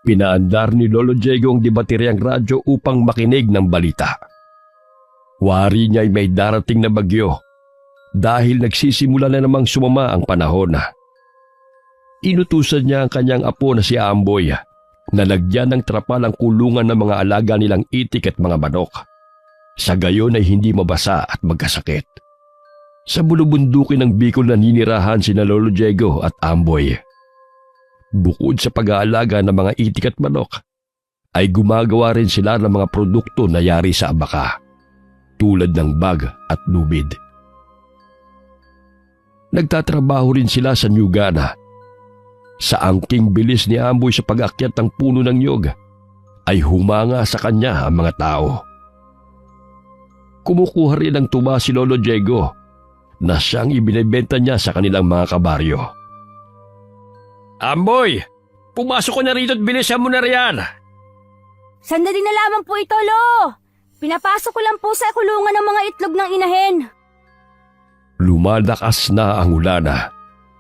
Pinaandar ni Lolo Diego ang debateryang radyo upang makinig ng balita. Wari niya ay may darating na bagyo dahil nagsisimula na namang sumama ang panahon. Inutusan niya ang kanyang apo na si Amboy na lagyan ng trapal ang kulungan ng mga alaga nilang itik at mga manok. Sa gayon ay hindi mabasa at magkasakit. Sa bulubundukin ng Bicol naninirahan sina Lolo Diego at Amboy. Bukod sa pag-aalaga ng mga itik at manok, ay gumagawa rin sila ng mga produkto na yari sa abaka, tulad ng bag at lubid. Nagtatrabaho rin sila sa Nyugana. Sa angking bilis ni Amboy sa pag-akyat ng puno ng nyog, ay humanga sa kanya ang mga tao. Kumukuha rin ng tuba si Lolo Diego na siyang ibinebenta niya sa kanilang mga kabaryo. Amboy, pumasok ko na rito at bilisan mo na riyan. Sandali na lamang po ito, Lo. Pinapasok ko lang po sa kulungan ng mga itlog ng inahin. Lumalakas na ang ulan,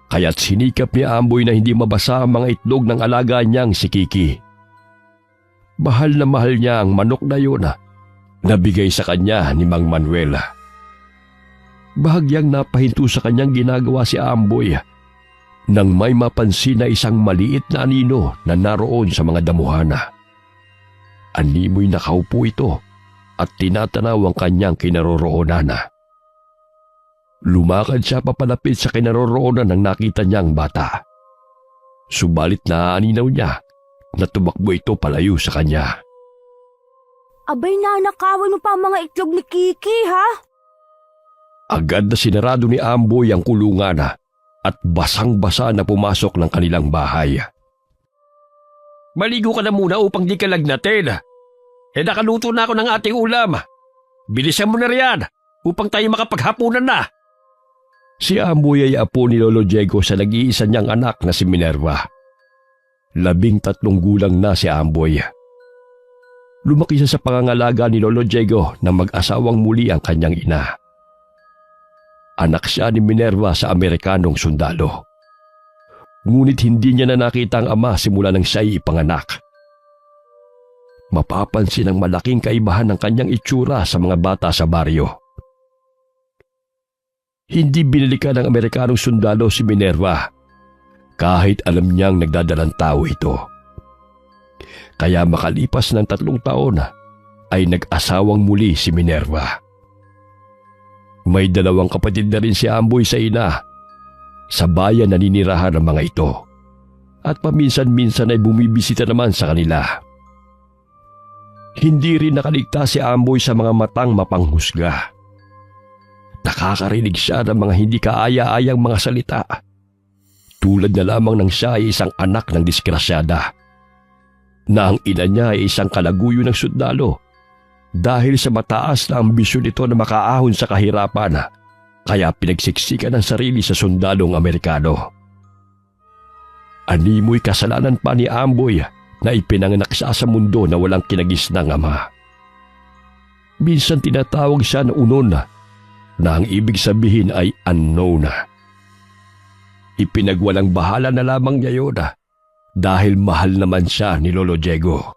kaya't sinikap ni Amboy na hindi mabasa ang mga itlog ng alaga niyang si Kiki. Mahal na mahal niya ang manok na yun na bigay sa kanya ni Mang Manuel. Bahagyang napahinto sa kanyang ginagawa si Amboy nang may mapansin na isang maliit na anino na naroon sa mga damuhan. Animoy nakaupo ito at tinatanaw ang kanyang kinaroroonan. Lumakad siya papalapit sa kinaroroonan nang nakita niyang bata. Subalit naaninaw niya na tumakbo ito palayo sa kanya. Abay, nanakawan mo pa ang mga itlog ni Kiki, ha? Agad na sinarado ni Amboy ang kulungan at basang-basa na pumasok ng kanilang bahay. Maligo ka na muna upang di ka lagnatin. Nakaluto na ako ng ating ulam. Bilisan mo na riyan upang tayo makapaghapunan na. Si Amboy ay apo ni Lolo Diego sa nag-iisa niyang anak na si Minerva. 13 gulang na si Amboy. Lumaki siya sa pangangalaga ni Lolo Diego na mag-asawang muli ang kanyang ina. Anak siya ni Minerva sa Amerikanong sundalo. Ngunit hindi niya na nakita ang ama simula nang siya'y ipanganak. Mapapansin ang malaking kaibahan ng kanyang itsura sa mga bata sa baryo. Hindi binalikan ng Amerikanong sundalo si Minerva kahit alam niyang nagdadalang tao ito. Kaya makalipas ng 3 taon ay nag-asawang muli si Minerva. May 2 kapatid na rin si Amboy sa ina. Sa bayan naninirahan ang mga ito at paminsan-minsan ay bumibisita naman sa kanila. Hindi rin nakaligtas si Amboy sa mga matang mapanghusga. Nakakarinig siya ng mga hindi kaaya-ayang mga salita. Tulad na lamang ng siya ay isang anak ng diskrasyada, na ang ina niya ay isang kalaguyo ng sundalo dahil sa mataas na ambisyon nito na makaahon sa kahirapan, kaya pinagsiksikan ng sarili sa sundalong Amerikano. Animoy kasalanan pa ni Amboy na ipinanganak siya sa mundo na walang kinagisnang ama. Minsan tinatawag siya na unon na ang ibig sabihin ay unknown. Ipinagwalang bahala na lamang niya yun dahil mahal naman siya ni Lolo Diego.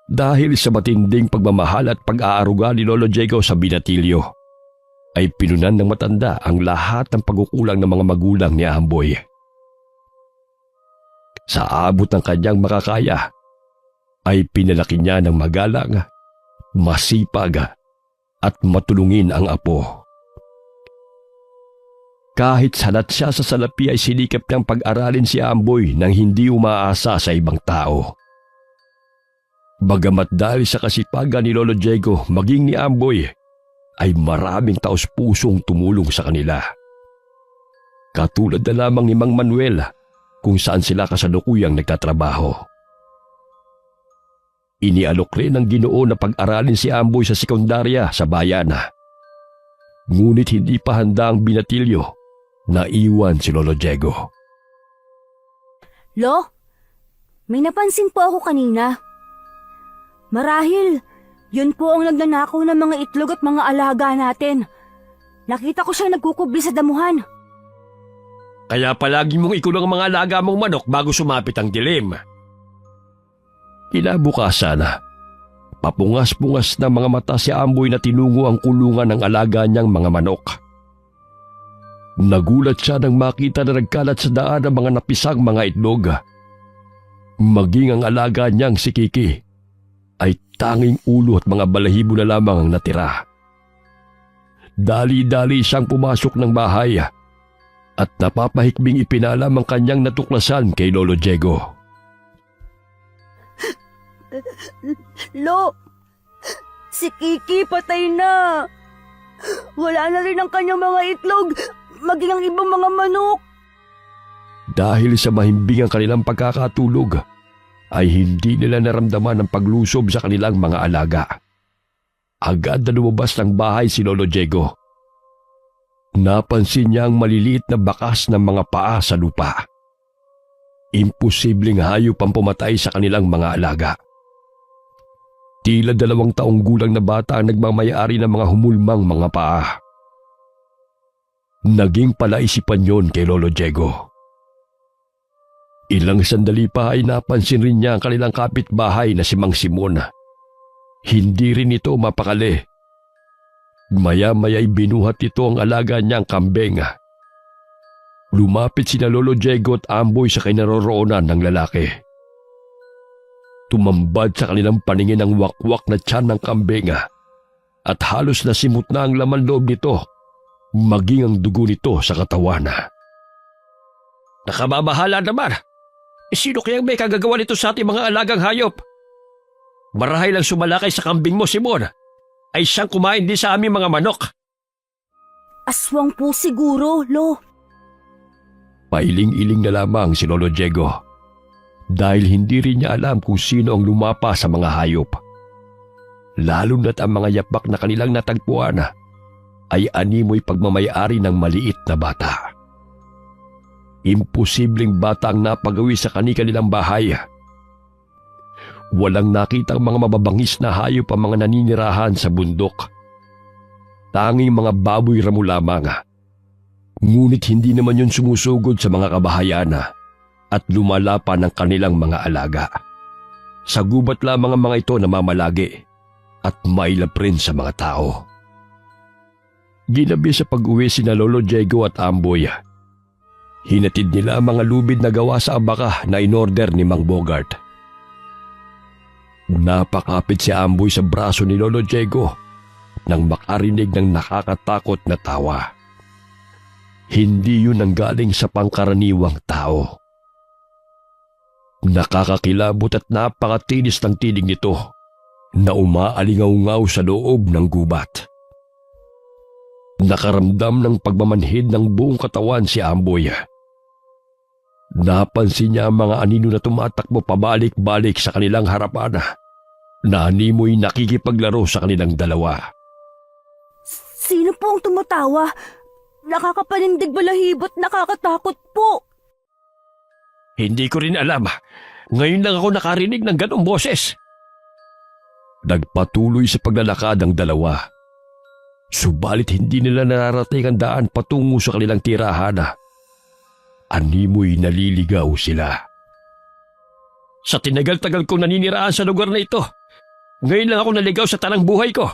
Dahil sa matinding pagmamahal at pag-aaruga ni Lolo Diego sa binatilyo, ay pinunan ng matanda ang lahat ng pagkukulang ng mga magulang ni Amboy. Sa abot ng kanyang makakaya, ay pinalaki niya ng magalang, masipag at matulungin ang apo. Kahit sanat siya sa salapi ay sinikap niyang pag-aralin si Amboy nang hindi umaasa sa ibang tao. Bagamat dahil sa kasipagan ni Lolo Diego maging ni Amboy, ay maraming taos-pusong tumulong sa kanila. Katulad na lamang ni Mang Manuel kung saan sila kasalukuyang nagtatrabaho. Inialok rin ng Ginoo na pag-aralin si Amboy sa sekundarya sa bayan. Ngunit hindi pa handa ang binatilyo na iwan si Lolo Diego. Lo, may napansin po ako kanina. Marahil, yun po ang nagnanakaw ng mga itlog at mga alaga natin. Nakita ko siya nagkukubli sa damuhan. Kaya palagi mong ikulong ang mga alaga mong manok bago sumapit ang dilim. Kinabukasan, papungas-pungas ng mga mata si Amboy na tinungo ang kulungan ng alaga niyang mga manok. Nagulat siya nang makita na nagkalat sa daan ang mga napisang mga itlog. Maging ang alaga niyang si Kiki ay tanging ulo at mga balahibo na lamang ang natira. Dali-dali siyang pumasok ng bahay at napapahikbing ipinalam ang kanyang natuklasan kay Lolo Diego. Lo, si Kiki patay na. Wala na rin ang kanyang mga itlog, maging ang ibang mga manok. Dahil sa mahimbing ang kanilang pagkakatulog, ay hindi nila naramdaman ang paglusob sa kanilang mga alaga. Agad na lumabas ng bahay si Lolo Diego. Napansin niya ang maliliit na bakas ng mga paa sa lupa. Imposibleng hayop ang pumatay sa kanilang mga alaga. Tila 2 taong gulang na bata ang nagmamayari ng mga humulmang mga paa. Naging palaisipan yon kay Lolo Diego. Ilang sandali pa ay napansin rin niya ang kanilang kapitbahay na si Mang Simon. Hindi rin ito mapakali. Maya-maya'y binuhat ito ang alaga niyang kambing. Lumapit sina Lolo Diego at Amboy sa kinaroroonan ng lalaki. Tumambad sa kanilang paningin ang wakwak na tiyan ng kambing at halos nasimot na ang laman loob nito, maging ang dugo nito sa katawan. Nakamabahala naman! Sino kayang may kagagawa nito sa ating mga alagang hayop? Marahil ang sumalakay sa kambing mo, Simon, ay siyang kumain din sa aming mga manok. Aswang po siguro, Lo. Pailing-iling na lamang si Lolo Diego dahil hindi rin niya alam kung sino ang lumapa sa mga hayop. Lalo na't ang mga yapak na kanilang natagpuan ay animoy pagmamayari ng maliit na bata. Imposibleng bata ang napagawi sa kanilang bahay. Walang nakitang mga mababangis na hayop ang mga naninirahan sa bundok. Tanging mga baboy ramo lamang. Ngunit hindi naman yun sumusugod sa mga kabahayan at lumalapa ng kanilang mga alaga. Sa gubat lamang ang mga ito namamalagi at mailap rin sa mga tao. Ginabi sa pag-uwi sina Lolo Diego at Amboy. Hinatid nila ang mga lubid na gawa sa abaka na inorder ni Mang Bogart. Napakapit si Amboy sa braso ni Lolo Diego nang makarinig ng nakakatakot na tawa. Hindi yun ang galing sa pangkaraniwang tao. Nakakakilabot at napakatinis ng tinig nito na umaalingaw-ngaw sa loob ng gubat. Nakaramdam ng pagmamanhid ng buong katawan si Amboy. Napansin niya ang mga anino na tumatakbo pabalik-balik sa kanilang harapan na animoy nakikipaglaro sa kanilang dalawa. Sino po ang tumatawa? Nakakapanindig balahibot, nakakatakot po. Hindi ko rin alam. Ngayon lang ako nakarinig ng ganong boses. Nagpatuloy sa paglalakad ang dalawa. Subalit hindi nila nararating ang daan patungo sa kanilang tirahan. Animoy naliligaw sila. Sa tinagal-tagal kong naniniraan sa lugar na ito, ngayon lang ako naligaw sa tanang buhay ko.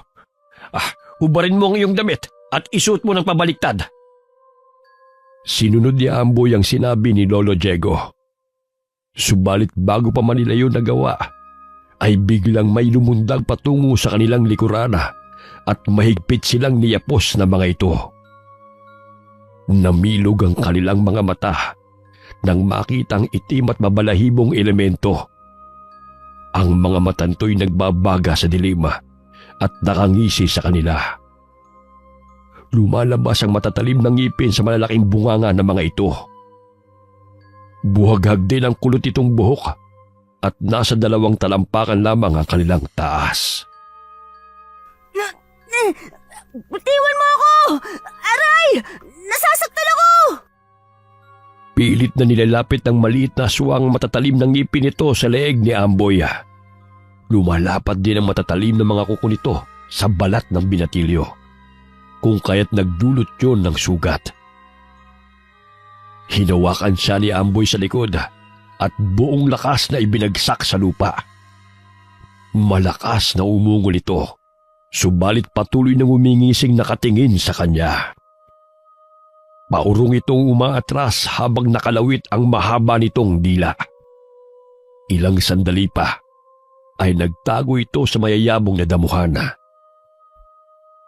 Hubarin mo ang iyong damit at isuot mo ng pabaliktad. Sinunod ni Amboy ang sinabi ni Lolo Diego. Subalit bago pa man nila yun nagawa, ay biglang may lumundag patungo sa kanilang likuran at mahigpit silang niyapos na mga ito. Namilog ang kanilang mga mata nang makitang itim at mabalahibong elemento. Ang mga matanto'y nagbabaga sa dilim at nakangisi sa kanila. Lumalabas ang matatalim ng ngipin sa malalaking bunganga ng mga ito. Buhaghag din ang kulot itong buhok at nasa 2 talampakan lamang ang kanilang taas. Bitiwan mo ako! Aray! Nasasaktan ako! Pilit na nilalapit ng maliit na aswang matatalim ng ngipin nito sa leeg ni Amboy. Lumalapat din ang matatalim na mga kuko nito sa balat ng binatilyo, kung kaya't nagdulot yun ng sugat. Hinawakan siya ni Amboy sa likod at buong lakas na ibinagsak sa lupa. Malakas na umungol ito, subalit patuloy nang umingising nakatingin sa kanya. Paurong itong umaatras habang nakalawit ang mahaba nitong dila. Ilang sandali pa ay nagtago ito sa mayayabong na damuhan.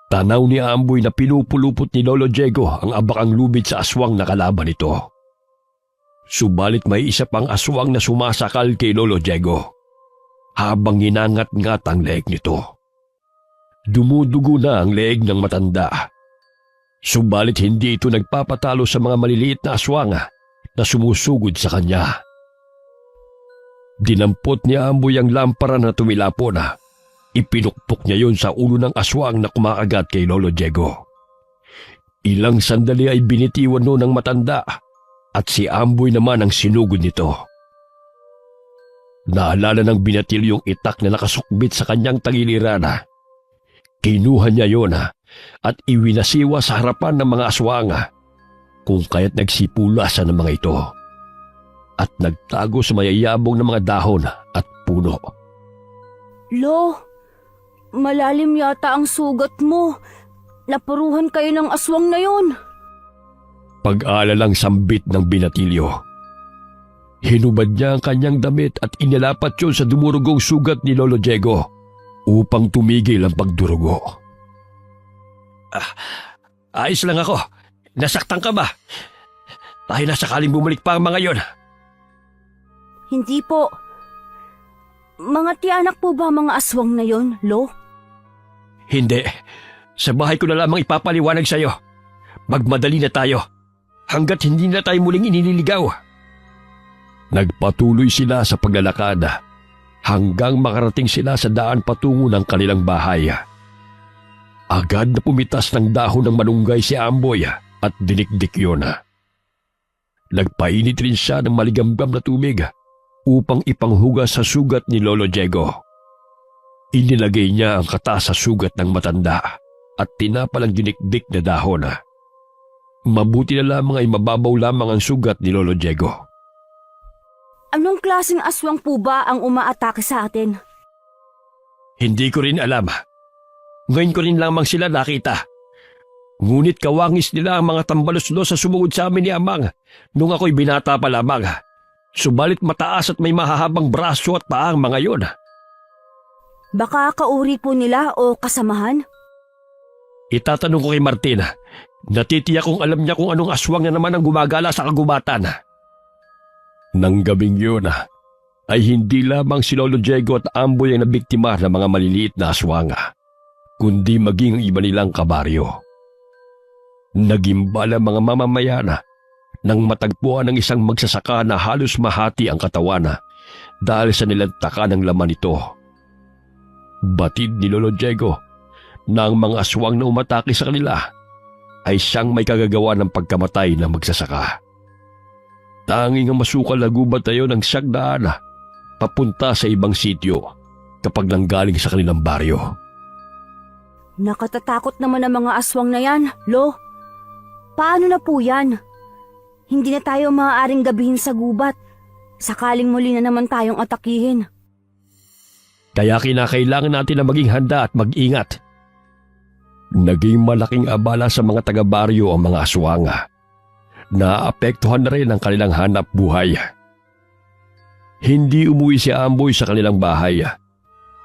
Tanaw ni Amboy na pinupulupot ni Lolo Diego ang abakang lubid sa aswang na kalaban nito. Subalit may isa pang aswang na sumasakal kay Lolo Diego habang ginangat-ngat ang leeg nito. Dumudugo na ang leeg ng matanda. Subalit hindi ito nagpapatalo sa mga maliliit na aswang na sumusugod sa kanya. Dinampot ni Amboy ang lampara na tumilapon. Ipinukpok niya yon sa ulo ng aswang na kumakagat kay Lolo Diego. Ilang sandali ay binitiwan noon ng matanda at si Amboy naman ang sinugod nito. Naalala ng binatil yung itak na nakasukbit sa kanyang tagiliran. Kinuha niya yon at iwinasiwa sa harapan ng mga aswang kung kaya't nagsipulasan ng mga ito at nagtago sa mayayabong ng mga dahon at puno. Lo, malalim yata ang sugat mo. Napuruhan kayo ng aswang na yon. Pag-aalalang sambit ng binatilyo. Hinubad niya ang kanyang damit at inilapat yun sa dumurugong sugat ni Lolo Diego upang tumigil ang pagdurugo. Ayos lang ako. Nasaktan ka ba? Tayo na sakaling bumalik pa ang mga yon. Hindi po. Mga tiyanak po ba mga aswang na yon, Lo? Hindi. Sa bahay ko na lamang ipapaliwanag sa'yo. Magmadali na tayo. Hanggat hindi na tayo muling inililigaw. Nagpatuloy sila sa paglalakad hanggang makarating sila sa daan patungo ng kanilang bahay. Agad na pumitas ng dahon ng malunggay si Amboy at dinikdik yun. Nagpainit rin siya ng maligambam na tubig upang ipanghugas sa sugat ni Lolo Diego. Inilagay niya ang kata sa sugat ng matanda at tinapalang dinikdik na dahon. Mabuti na lamang ay mababaw lamang ang sugat ni Lolo Diego. Anong klaseng aswang po ba ang umaatake sa atin? Hindi ko rin alam. Ngayon ko rin lamang sila nakita. Ngunit kawangis nila ang mga tambalos-los sa sumugod sa amin ni Amang nung ako'y binata pa lamang. Subalit mataas at may mahahabang braso at paang mga yon. Baka kauri po nila o kasamahan? Itatanong ko kay Martin. Natitiyak kong alam niya kung anong aswang na naman ang gumagala sa kagubatan. Nang gabing yun ay hindi lamang si Lolo Diego at Amboy ang nabiktima ng mga maliliit na aswang, kundi maging ang iba nilang kabaryo. Nagimbala mga mamamayan nang matagpuan ng isang magsasaka na halos mahati ang katawan dahil sa nilantaka ng laman nito. Batid ni Lolo Diego na ang mga aswang na umatake sa kanila ay siyang may kagagawa ng pagkamatay ng magsasaka. Tanging ang masukal na gubat tayo ng siyang daan papunta sa ibang sityo kapag nanggaling sa kanilang baryo. Nakatatakot naman ang mga aswang na yan, Lo. Paano na po yan? Hindi na tayo maaaring gabihin sa gubat. Sakaling muli na naman tayong atakihin. Kaya kinakailangan natin na maging handa at mag-ingat. Naging malaking abala sa mga taga-baryo ang mga aswang. Naapektuhan na rin ang kanilang hanap buhay. Hindi umuwi si Amboy sa kanilang bahay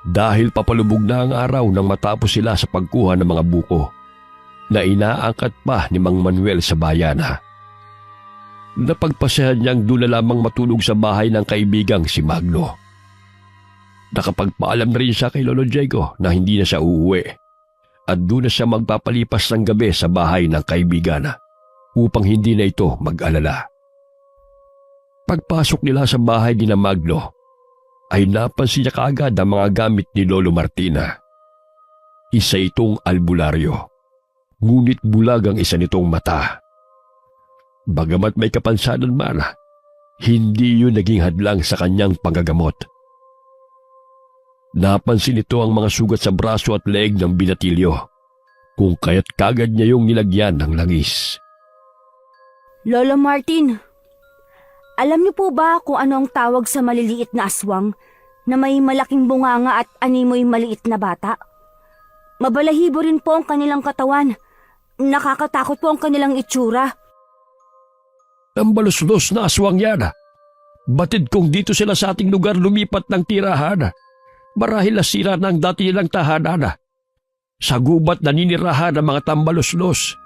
dahil papalubog na ang araw nang matapos sila sa pagkuha ng mga buko na inaangkat pa ni Mang Manuel sa bayan. Napagpasahan niyang doon na lamang matulog sa bahay ng kaibigang si Magno. Nakapagpaalam na rin siya kay Lolo Diego na hindi na siya uuwi at doon na siya magpapalipas ng gabi sa bahay ng kaibigan upang hindi na ito mag-alala. Pagpasok nila sa bahay ni Magno ay napansin niya kaagad ang mga gamit ni Lolo Martina. Isa itong albularyo, ngunit bulag ang isa nitong mata. Bagamat may kapansanan man, hindi yun naging hadlang sa kanyang panggagamot. Napansin nito ang mga sugat sa braso at leeg ng binatilyo, kung kaya't kagad niya yung nilagyan ng langis. Lolo Martin, alam niyo po ba kung ano ang tawag sa maliliit na aswang na may malaking bunganga at animoy maliit na bata. Mabalahibo rin po ang kanilang katawan. Nakakatakot po ang kanilang itsura. Tambalos-los na aswang yan. Batid kong dito sila sa ating lugar lumipat ng tirahan. Marahil nasira na ang dati nilang tahanan. Sa gubat naninirahan ang mga tambalos-los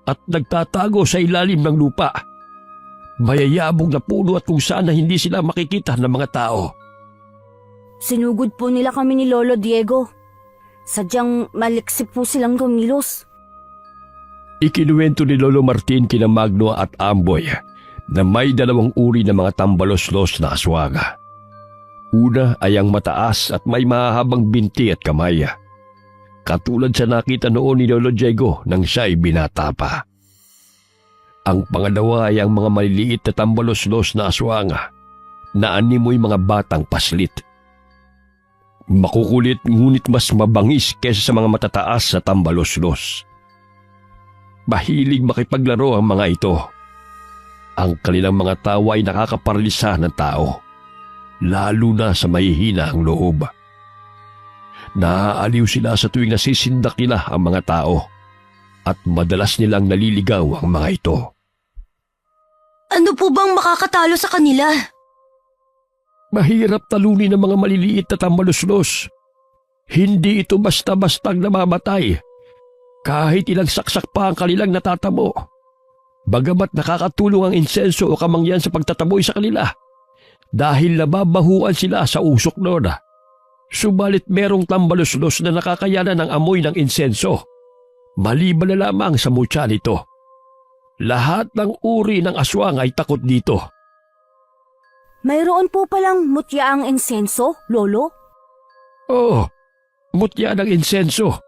at nagtatago sa ilalim ng lupa. Mayayabong na puno at kung saan na hindi sila makikita ng mga tao. Sinugod po nila kami ni Lolo Diego. Sadyang maliksip po silang kumilos. Ikinuwento ni Lolo Martin kina Magno at Amboy na may 2 uri ng mga tambalos-los na aswang. Una ay ang mataas at may mahahabang binti at kamay. Katulad sa nakita noon ni Lolo Diego nang siya'y binata pa. Ang pangalawa ay ang mga maliliit na tambalos-los na aswang na animoy mga batang paslit. Makukulit ngunit mas mabangis kaysa sa mga matataas na tambalos-los. Mahilig makipaglaro ang mga ito. Ang kanilang mga tawa ay nakakaparalisa ng tao, lalo na sa mahihina ang loob. Naaaliw sila sa tuwing nasisindak nila ang mga tao at madalas nilang naliligaw ang mga ito. Ano po bang makakatalo sa kanila? Mahirap talunin ng mga maliliit na tambalos-los. Hindi ito basta-bastang namamatay. Kahit ilang saksak pa ang kanilang natatamo. Bagamat nakakatulong ang insenso o kamangyan sa pagtataboy sa kanila. Dahil nababahuan sila sa usok noon. Subalit merong tambalos-los na nakakayanan ng amoy ng insenso. Maliban na lamang sa mutya nito. Lahat ng uri ng aswang ay takot dito. Mayroon po palang mutya ang insenso, Lolo? Oo, mutya ng insenso.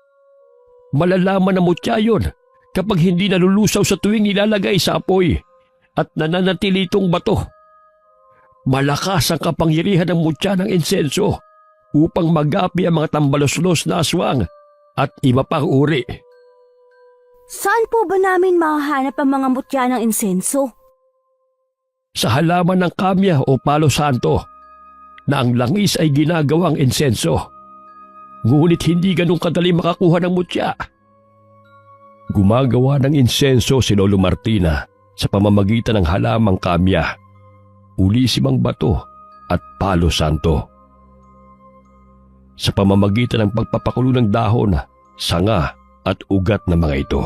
Malalaman na mutya yun kapag hindi nalulusaw sa tuwing nilalagay sa apoy at nananatili itong bato. Malakas ang kapangyarihan ng mutya ng insenso upang magapi ang mga tambalos-los na aswang at iba pang uri. Saan po ba namin mahahanap ang mga mutya ng insenso? Sa halaman ng kamya o palo santo na ang langis ay ginagawang insenso. Ngunit hindi ganun kadali makakuha ng mutya. Gumagawa ng insenso si Lolo Martina sa pamamagitan ng halamang kamya, ulisimang bato at palo santo. Sa pamamagitan ng pagpapakulo ng dahon, sanga at ugat ng mga ito.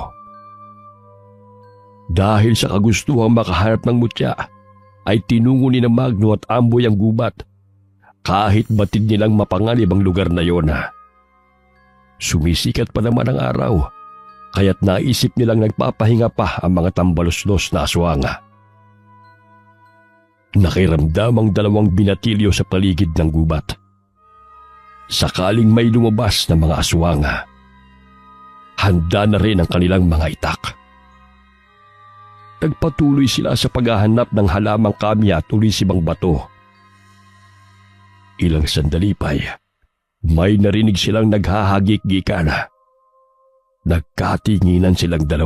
Dahil sa kagustuhang makahanap ng mutya, ay tinungo ni na Magno at Amboy ang gubat, kahit batid nilang mapanganib ang lugar na yon. Sumisikat pa naman ang araw, kaya't naisip nilang nagpapahinga pa ang mga tambalos-los na aswang. Nakiramdam ang 2 binatilyo sa paligid ng gubat. Sakaling may lumabas na mga aswang, handa na rin ang kanilang mga itak. Nagpatuloy sila sa paghahanap ng halamang kamya at ulisimang bato. Ilang sandali pa'y may narinig silang naghahagik-gikan. Nagkatinginan silang 2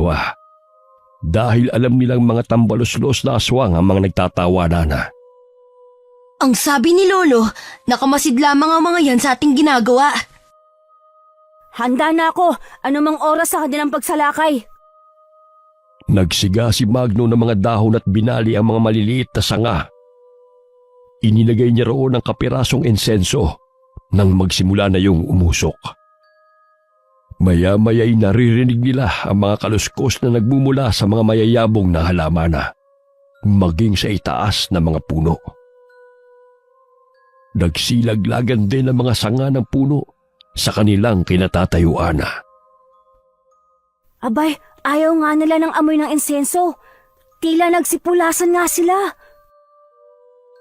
dahil alam nilang mga tambalos-los na aswang ang mga nagtatawanan. Ang sabi ni Lolo, nakamasid lamang ang mga yan sa ating ginagawa. Handa na ako, anumang oras sa kanilang pagsalakay. Nagsiga si Magno ng mga dahon at binali ang mga maliliit na sanga. Inilagay niya roon ang kapirasong insenso nang magsimula na yung umusok. Maya-maya'y naririnig nila ang mga kaluskos na nagmumula sa mga mayayabong na halaman, maging sa itaas na mga puno. Nagsilaglagan din ang mga sanga ng puno sa kanilang kinatatayuan. Abay, ayaw nga nila ng amoy ng insenso. Tila nagsipulasan nga sila.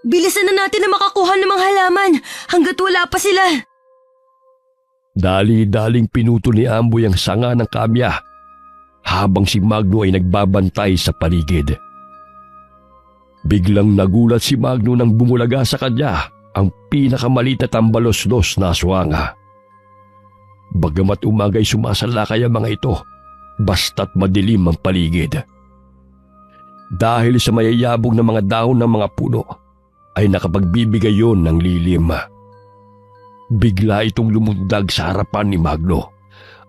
Bilisan na natin na makakuha ng mga halaman hanggat wala pa sila. Dali-daling pinuto ni Amboy ang sanga ng kamya habang si Magno ay nagbabantay sa paligid. Biglang nagulat si Magno nang bumulaga sa kanya ang pinakamaliit na tambalos-los na aswang. Bagamat umagay sumasalakay ang mga ito, basta't madilim ang paligid. Dahil sa mayayabong na mga dahon ng mga puno, ay nakapagbibigay yon ng lilim. Bigla itong lumundag sa harapan ni Magno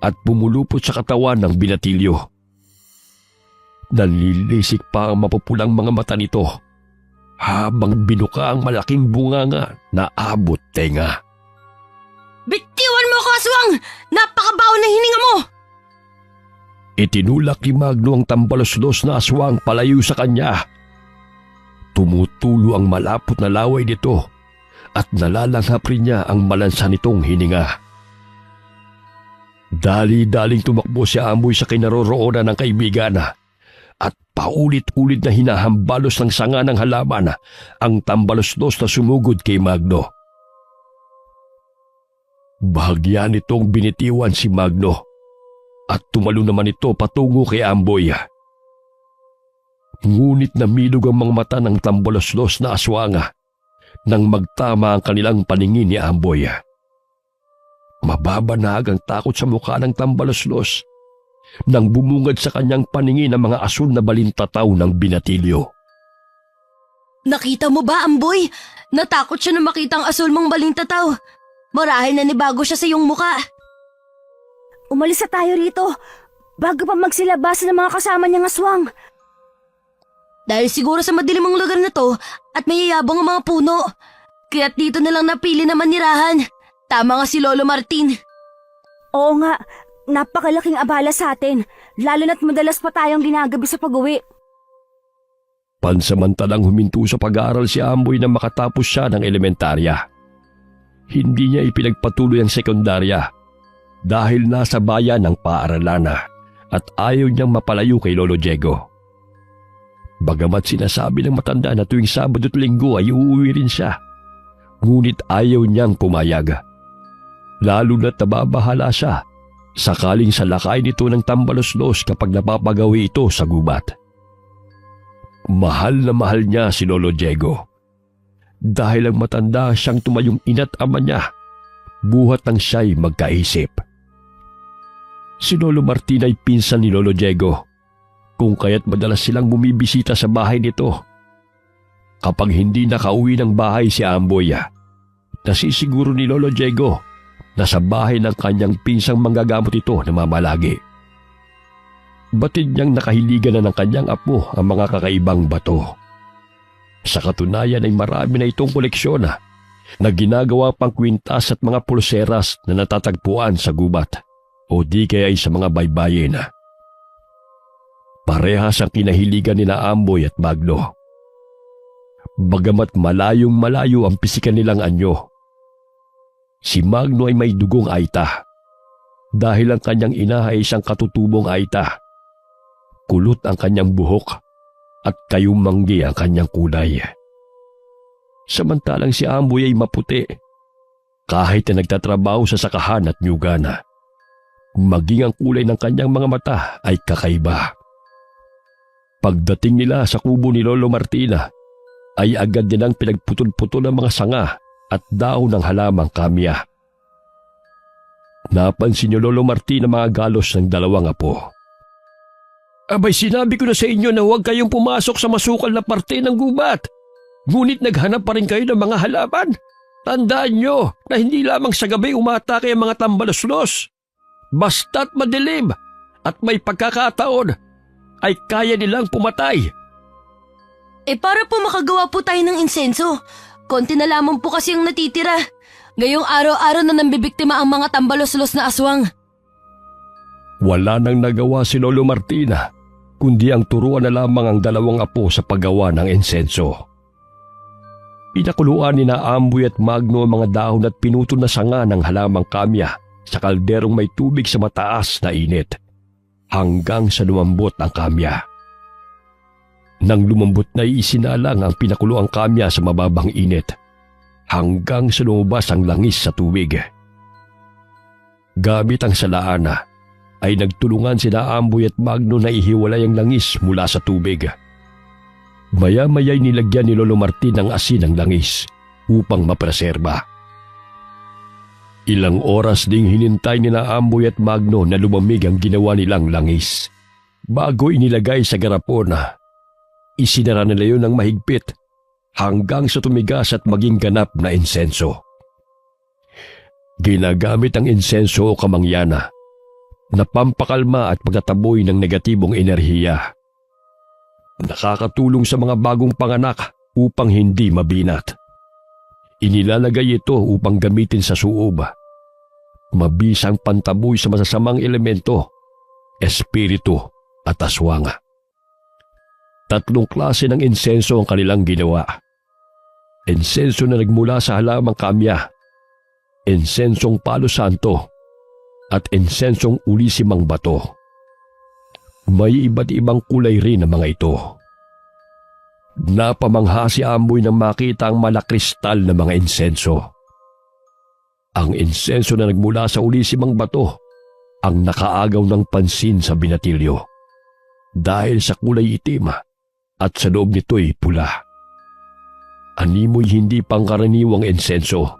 at pumulupot sa katawan ng binatilyo. Nalilisik pa ang mapupulang mga mata nito habang binuka ang malaking bunganga na abot tenga. Bitiwan mo ako, aswang! Napakabaho ng hininga mo! Itinulak ni Magno ang tambalos-los na aswang palayo sa kanya. Tumutulo ang malapot na laway nito at nalalanghap rin niya ang malansa nitong hininga. Dali-daling tumakbo si Amboy sa kinaroroonan ng kaibigan at paulit-ulit na hinahambalos ng sanga ng halaman ang tambalos-los na sumugod kay Magno. Bahagyan nitong binitiwan si Magno at tumalon naman ito patungo kay Amboy. Ngunit namilog ang mga mata ng tambalos-los na aswang nang magtama ang kanilang paningin ni Amboy. Mababanag ang takot sa mukha ng tambalos-los nang bumungad sa kanyang paningin ang mga asul na balintataw ng binatilyo. Nakita mo ba, Amboy? Natakot siya na makita ang asul mong balintataw. Marahil nanibago siya sa iyong muka. Umalis na tayo rito bago pa magsilabasan ng mga kasama niyang aswang. Dahil siguro sa madilim ang lugar na to at mayayabang ang mga puno. Kaya't dito na lang napili na manirahan. Tama nga si Lolo Martin. Oo nga, napakalaking abala sa atin, lalo na't madalas pa tayong ginagabi sa pag-uwi. Pansamantalang huminto sa pag-aaral si Amboy na makatapos siya ng elementarya. Hindi niya ipinagpatuloy ang sekundarya dahil nasa bayan ng paaralan at ayaw niyang mapalayo kay Lolo Diego. Bagamat sinasabi ng matanda na tuwing Sabado at Linggo ay uuwi rin siya, ngunit ayaw niyang pumayag. Lalo na't nababahala siya sakaling salakay nito ng tambalos-los kapag napapagawi ito sa gubat. Mahal na mahal niya si Lolo Diego. Dahil ang matanda siyang tumayong ina't ama niya, buhat nang siya'y magkaisip. Si Lolo Martin ay pinsan ni Lolo Diego, kung kaya't madalas silang bumibisita sa bahay nito. Kapag hindi nakauwi ng bahay si Amboy, nasisiguro ni Lolo Diego na sa bahay ng kanyang pinsang manggagamot ito na mamalagi. Batid niyang nakahiligan na ng kanyang apo ang mga kakaibang bato. Sa katunayan ay marami na itong koleksyon na ginagawa pang kwintas at mga pulseras na natatagpuan sa gubat o di kaya ay sa mga baybayin. Parehas ang kinahiligan ni na Amboy at Magno. Bagamat malayong malayo ang pisikan nilang anyo, si Magno ay may dugong Aita dahil ang kanyang ina ay isang katutubong Aita. Kulot ang kanyang buhok at kayumanggi ang kanyang kulay. Samantalang si Amboy ay maputi kahit na nagtatrabaho sa sakahan at nyugan. Maging ang kulay ng kanyang mga mata ay kakaiba. Pagdating nila sa kubo ni Lolo Martina, ay agad nilang pinagputol-putol ang mga sanga at daon ng halamang kamya. Napansin ni Lolo Martina mga galos ng dalawang apo. Abay, sinabi ko na sa inyo na huwag kayong pumasok sa masukal na parte ng gubat. Ngunit naghanap pa rin kayo ng mga halaman. Tandaan nyo na hindi lamang sa gabi umatake ang mga tambalos-los. Basta't madilim at may pagkakataon ay kaya nilang pumatay. Para po makagawa po tayo ng insenso. Konti na lamang po kasi ang natitira. Gayong araw-araw na nambibiktima ang mga tambalos-los na aswang. Wala nang nagawa si Lolo Martina, kundi ang turuan na lamang ang dalawang apo sa paggawa ng insenso. Pinakuluan ni na Amboy at Magno ang mga dahon at pinutol na sanga ng halamang kamya sa kalderong may tubig sa mataas na init, hanggang sa lumambot ang kamya. Nang lumambot na isinalang ang pinakuluang kamya sa mababang init, hanggang sa lumabas ang langis sa tubig. Gamit ang salaana, ay nagtulungan sina Amboy at Magno na ihiwalay ang langis mula sa tubig. Maya-maya'y nilagyan ni Lolo Martin ng asin ang langis upang mapreserba. Ilang oras ding hinintay ni na Amboy at Magno na lumamig ang ginawa nilang langis. Bago inilagay sa garapon, isinara nila yun ng mahigpit hanggang sa tumigas at maging ganap na insenso. Ginagamit ang insenso o kamangyana na pampakalma at pagtataboy ng negatibong enerhiya. Nakakatulong sa mga bagong panganak upang hindi mabinat. Inilalagay ito upang gamitin sa suob. Mabisang pantaboy sa masasamang elemento, espiritu at aswang. 3 klase ng insenso ang kanilang ginawa. Insenso na nagmula sa halamang kamya, insensong palo santo, at insensong ulisimang bato. May iba't ibang kulay rin ang mga ito. Napamangha si Amboy nang makita ang malakristal na mga insenso. Ang insenso na nagmula sa ulisimang bato ang nakaagaw ng pansin sa binatilyo dahil sa kulay itim at sa loob nito'y pula. Animoy hindi pangkaraniwang insenso,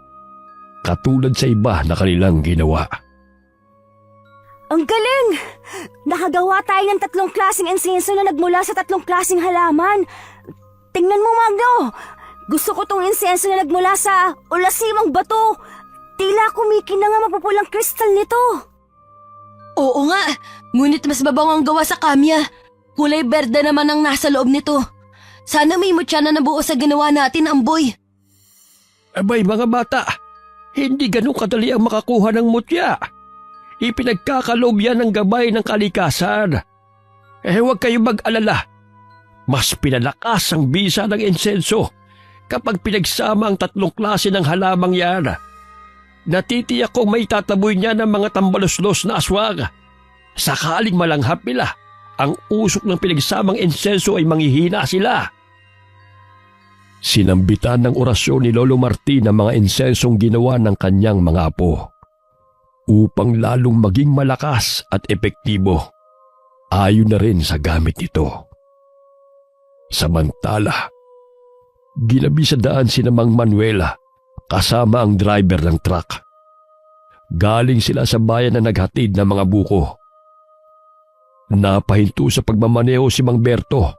katulad sa iba na kanilang ginawa. Ang galing! Nakagawa tayo ng 3 klaseng insenso na nagmula sa 3 klaseng halaman. Tingnan mo, Magno! Gusto ko tong insenso na nagmula sa ulasimang bato. Tila kumikinang ang mapupulang kristal nito. Oo nga, ngunit mas babang ang gawa sa kamya. Kulay berde naman ang nasa loob nito. Sana may mutya na nabuo sa ginawa natin, Amboy. Abay mga bata, hindi ganun kadali ang makakuha ng mutya. Ipinagkakaloob yan ng gabay ng kalikasan. Huwag kayong mag-alala. Mas pinalakas ang bisa ng insenso kapag pinagsama ang 3 klase ng halamang yan. Natitiyak kong may tataboy niya ng mga tambaloslos na aswang. Sakaling malanghap nila, ang usok ng pinagsamang insenso ay manghihina sila. Sinambitan ng orasyon ni Lolo Martin ang mga insensong ginawa ng kanyang mga apo upang lalong maging malakas at epektibo. Ayon na rin sa gamit nito. Samantala, ginabi sa daan si Mang Manuela kasama ang driver ng truck. Galing sila sa bayan na naghatid ng mga buko. Napahinto sa pagmamaneho si Mang Berto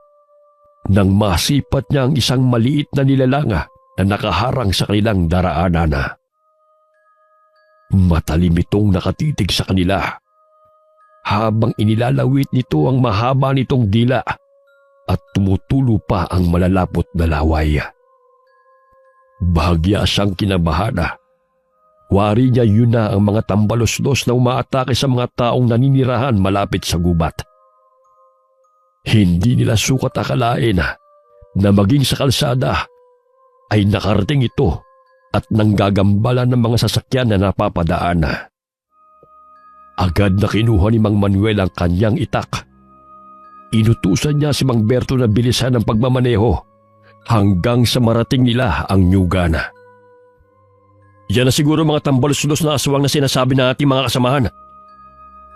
nang masipat niya ang isang maliit na nilalanga na nakaharang sa kanilang daraanan. Matalim itong nakatitig sa kanila habang inilalawit nito ang mahaba nitong dila at tumutulo pa ang malalapot na laway. Bahagya siyang kinabahana. Wari niya yun na ang mga tambaloslos na umaatake sa mga taong naninirahan malapit sa gubat. Hindi nila sukat akalain na maging sa kalsada ay nakarating ito at nanggagambala ng mga sasakyan na napapadaan. Agad na kinuha ni Mang Manuel ang kanyang itak. Inutusan niya si Mang Berto na bilisan ang pagmamaneho hanggang sa marating nila ang nyugan. Yan na siguro mga tambaloslos na aswang na sinasabi ng ating mga kasamahan.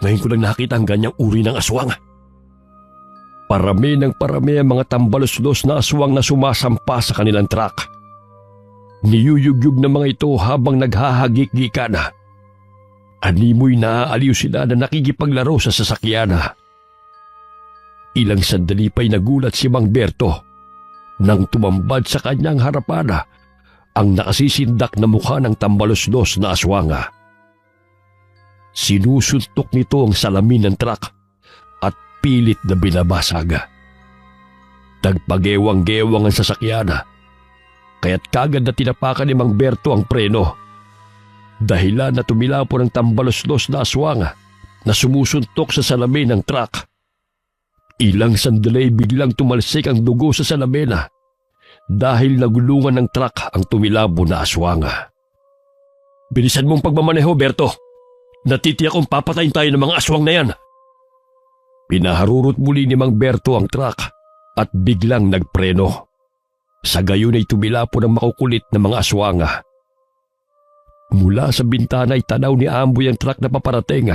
Ngayon ko lang nakita ang ganyang uri ng aswang. Parami ng parami ang mga tambaloslos na aswang na sumasampa sa kanilang truck. Niyuyugyug ng mga ito habang naghahagik-gikan. Animoy naaaliw sila na nakikipaglaro sa sasakyan. Ilang sandali pa'y nagulat si Mang Berto nang tumambad sa kanyang harapan ang nakasisindak na mukha ng tambaloslos na aswang. Sinusuntok nito ang salamin ng truck at pilit na binabasag. Tagpagewang-gewang ang sasakyan, kaya't kagad na tinapakan ni Mang Berto ang preno. Dahilan na tumilapo ng tambaloslos na aswang na sumusuntok sa salamin ng truck. Ilang sandali biglang tumalsik ang dugo sa salamin dahil nagulungan ng truck ang tumilabo na aswang. Bilisan mong pagmamaneho, Berto. Natitiyak kong papatayin tayo ng mga aswang na yan. Pinaharurot muli ni Mang Berto ang truck at biglang nagpreno. Sa gayon ay tumilapo ng makukulit na mga aswang. Mula sa bintana ay tanaw ni Amboy ang truck na paparating.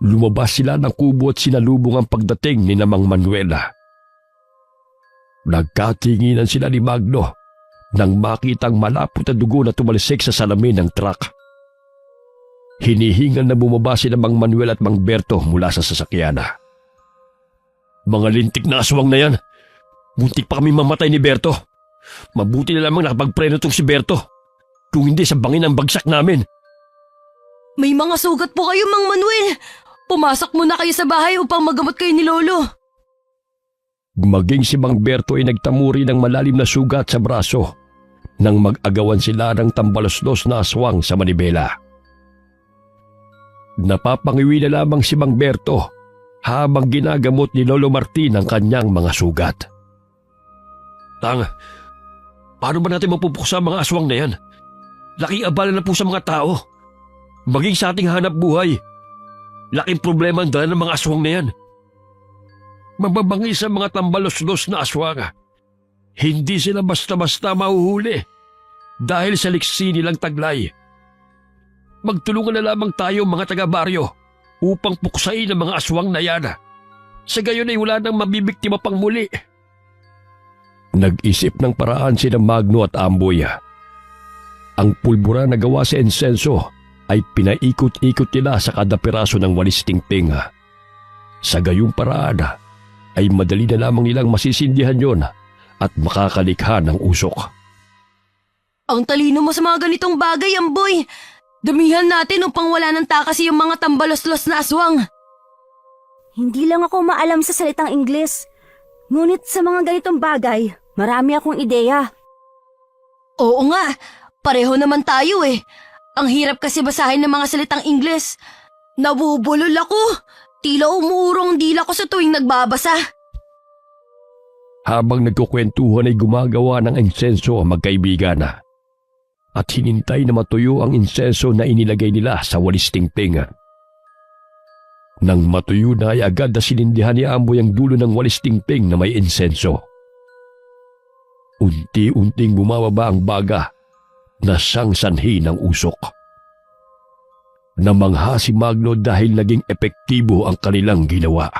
Lumabas sila ng kubo at sinalubong ang pagdating ni Mang Manuela. Nagkatinginan sila ni Magno nang makitang malapot na dugo na tumalsik sa salamin ng truck. Hinihingal na bumaba si Mang Manuel at Mang Berto mula sa sasakyan. Mga lintik na aswang na yan. Muntik pa kami mamatay ni Berto. Mabuti na lamang nakapagpreno tong si Berto. Kung hindi, sa bangin ang bagsak namin. May mga sugat po kayo, Mang Manuel. Pumasok muna kayo sa bahay upang magamot kayo ni Lolo. Maging si Mang Berto ay nagtamuri ng malalim na sugat sa braso nang mag-agawan sila ng tambalos-los na aswang sa manibela. Napapangiwi na lamang si Mang Berto habang ginagamot ni Lolo Martin ang kanyang mga sugat. Tang, paano ba natin mapupuksa ang mga aswang na yan? Laking abala na po sa mga tao. Maging sa ating hanap buhay. Laking problema ang dala ng mga aswang na yan. Mababangis ang mga tambalos-los na aswang. Hindi sila basta-basta mahuhuli dahil sa liksi nilang taglay. Magtulungan na lamang tayo mga taga-baryo upang puksain ang mga aswang na yan. Sa gayon ay wala nang mabibiktima pang muli. Nag-isip ng paraan sina Magno at Amboy. Ang pulbura na gawa sa insenso ay pinaikot-ikot nila sa kada piraso ng walis tingting. Sa gayong paraan ay madali na lamang nilang masisindihan yon at makakalikha ng usok. Ang talino mo sa mga ganitong bagay, Amboy. Damihan natin upang wala ng takas yung mga tambalos-los na aswang. Hindi lang ako maalam sa salitang Ingles. Ngunit sa mga ganitong bagay, marami akong ideya. Oo nga, pareho naman tayo eh. Ang hirap kasi basahin ng mga salitang Ingles. Nabubulol ako. Tila umuurong dila ko sa tuwing nagbabasa. Habang nagkukwentuhan ay gumagawa ng insenso ang magkaibigan at hinintay na matuyo ang insenso na inilagay nila sa walis tingting. Nang matuyo na ay agad na sinindihan ni Amboy ang dulo ng walis tingting na may insenso. Unti-unting bumababa ang baga na siyang sanhi ng usok. Namangha si Magno dahil naging epektibo ang kanilang ginawa.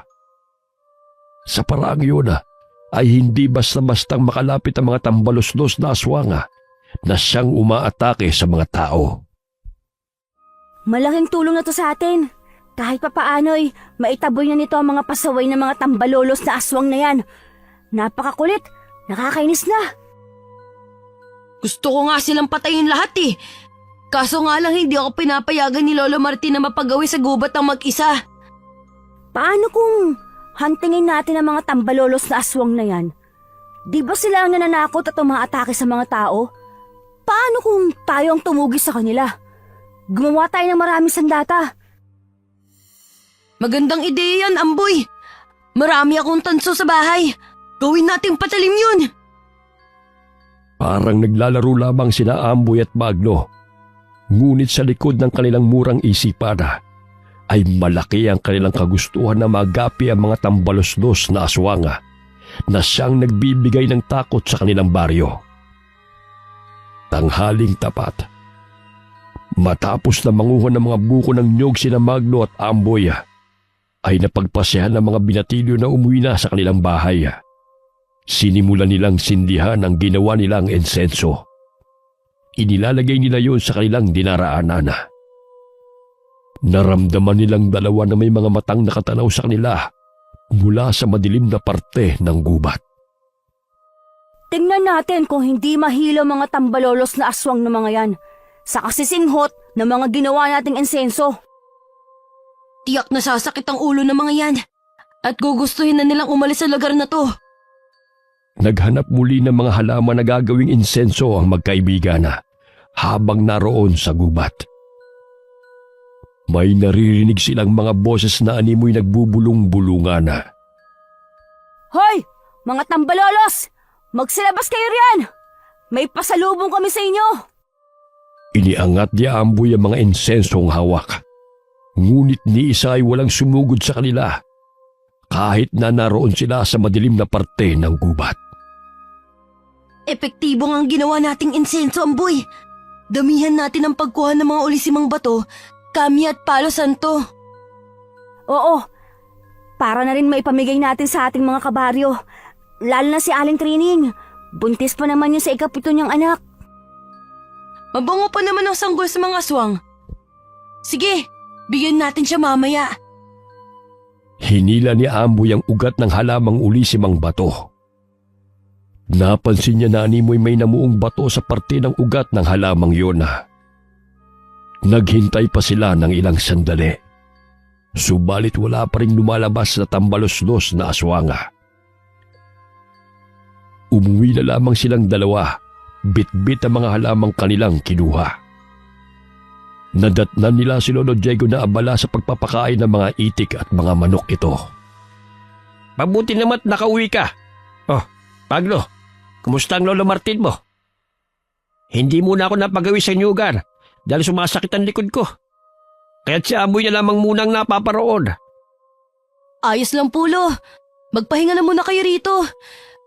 Sa paraang yun ay hindi basta-bastang makalapit ang mga tambalos-los na aswang na siyang umaatake sa mga tao. Malaking tulong na to sa atin. Kahit papaano'y maitaboy na nito ang mga pasaway ng mga tambalolos na aswang na yan. Napakakulit, nakakainis na. Gusto ko nga silang patayin lahat eh. Kaso nga lang hindi ako pinapayagan ni Lolo Martin na mapagawi sa gubat ang mag-isa. Paano kung huntingin natin ang mga tambalolos na aswang na yan? Di ba sila ang nananakot at umaatake sa mga tao? Paano kung tayo ang tumugis sa kanila? Gumawa tayo ng maraming sandata. Magandang ideya yan, Amboy. Marami akong tanso sa bahay. Gawin nating patalim yun. Parang naglalaro lamang sina Amboy at Magno. Ngunit sa likod ng kanilang murang isipan ay malaki ang kanilang kagustuhan na magapi ang mga tambalos-los na aswang na siyang nagbibigay ng takot sa kanilang baryo. Tanghaling tapat. Matapos na manguha ng mga buko ng nyog sina Magno at Amboy ay napagpasyahan ng mga binatilyo na umuwi na sa kanilang bahay. Sinimulan nilang sindihan ang ginawa nilang insenso. Inilalagay nila yon sa kanilang dinaraanan. Naramdaman nilang dalawa na may mga matang nakatanaw sa kanila mula sa madilim na parte ng gubat. Tingnan natin kung hindi mahilo mga tambalolos na aswang ng mga yan sa kasisinghot ng mga ginawa nating insenso. Tiyak na sasakit ang ulo ng mga yan at gugustuhin na nilang umalis sa lugar na to. Naghanap muli ng mga halaman na gagawing insenso ang magkaibigan habang naroon sa gubat. May naririnig silang mga boses na animoy nagbubulong-bulungan. Hoy! Mga tambalolos! Magsilabas kayo riyan! May pasalubong kami sa inyo! Iniangat ni Amboy ang mga insensong hawak. Ngunit ni isa ay walang sumugod sa kanila kahit na naroon sila sa madilim na parte ng gubat. Epektibo ang ginawa nating insenso, Amboy. Damihan natin ang pagkuha ng mga ulisimang bato, kami at palo santo. Oo, para na rin maipamigay natin sa ating mga kabaryo. Lalo na si Aling Trining. Buntis pa naman yun sa ikapito niyang anak. Mabango pa naman ang sanggol sa mga aswang. Sige, bigyan natin siya mamaya. Hinila ni Amboy ang ugat ng halamang ulisimang bato. Napansin niya na animoy may namuong bato sa parte ng ugat ng halamang yun. Naghintay pa sila ng ilang sandali. Subalit wala pa rin lumalabas na tambalos-los na aswanga. Umuwi na lamang silang dalawa, bit-bit ang mga halamang kanilang kinuha. Nadatnan nila si Lolo Diego na abala sa pagpapakain ng mga itik at mga manok ito. Mabuti naman nakauwi ka. Oh, Paglo, kumusta ang Lolo Martin mo? Hindi muna ako napagawi sa nyugan dahil sumasakit ang likod ko. Kaya't si Amoy na lamang munang napaparoon. Ayos lang po, Lo. Magpahinga na muna kayo rito.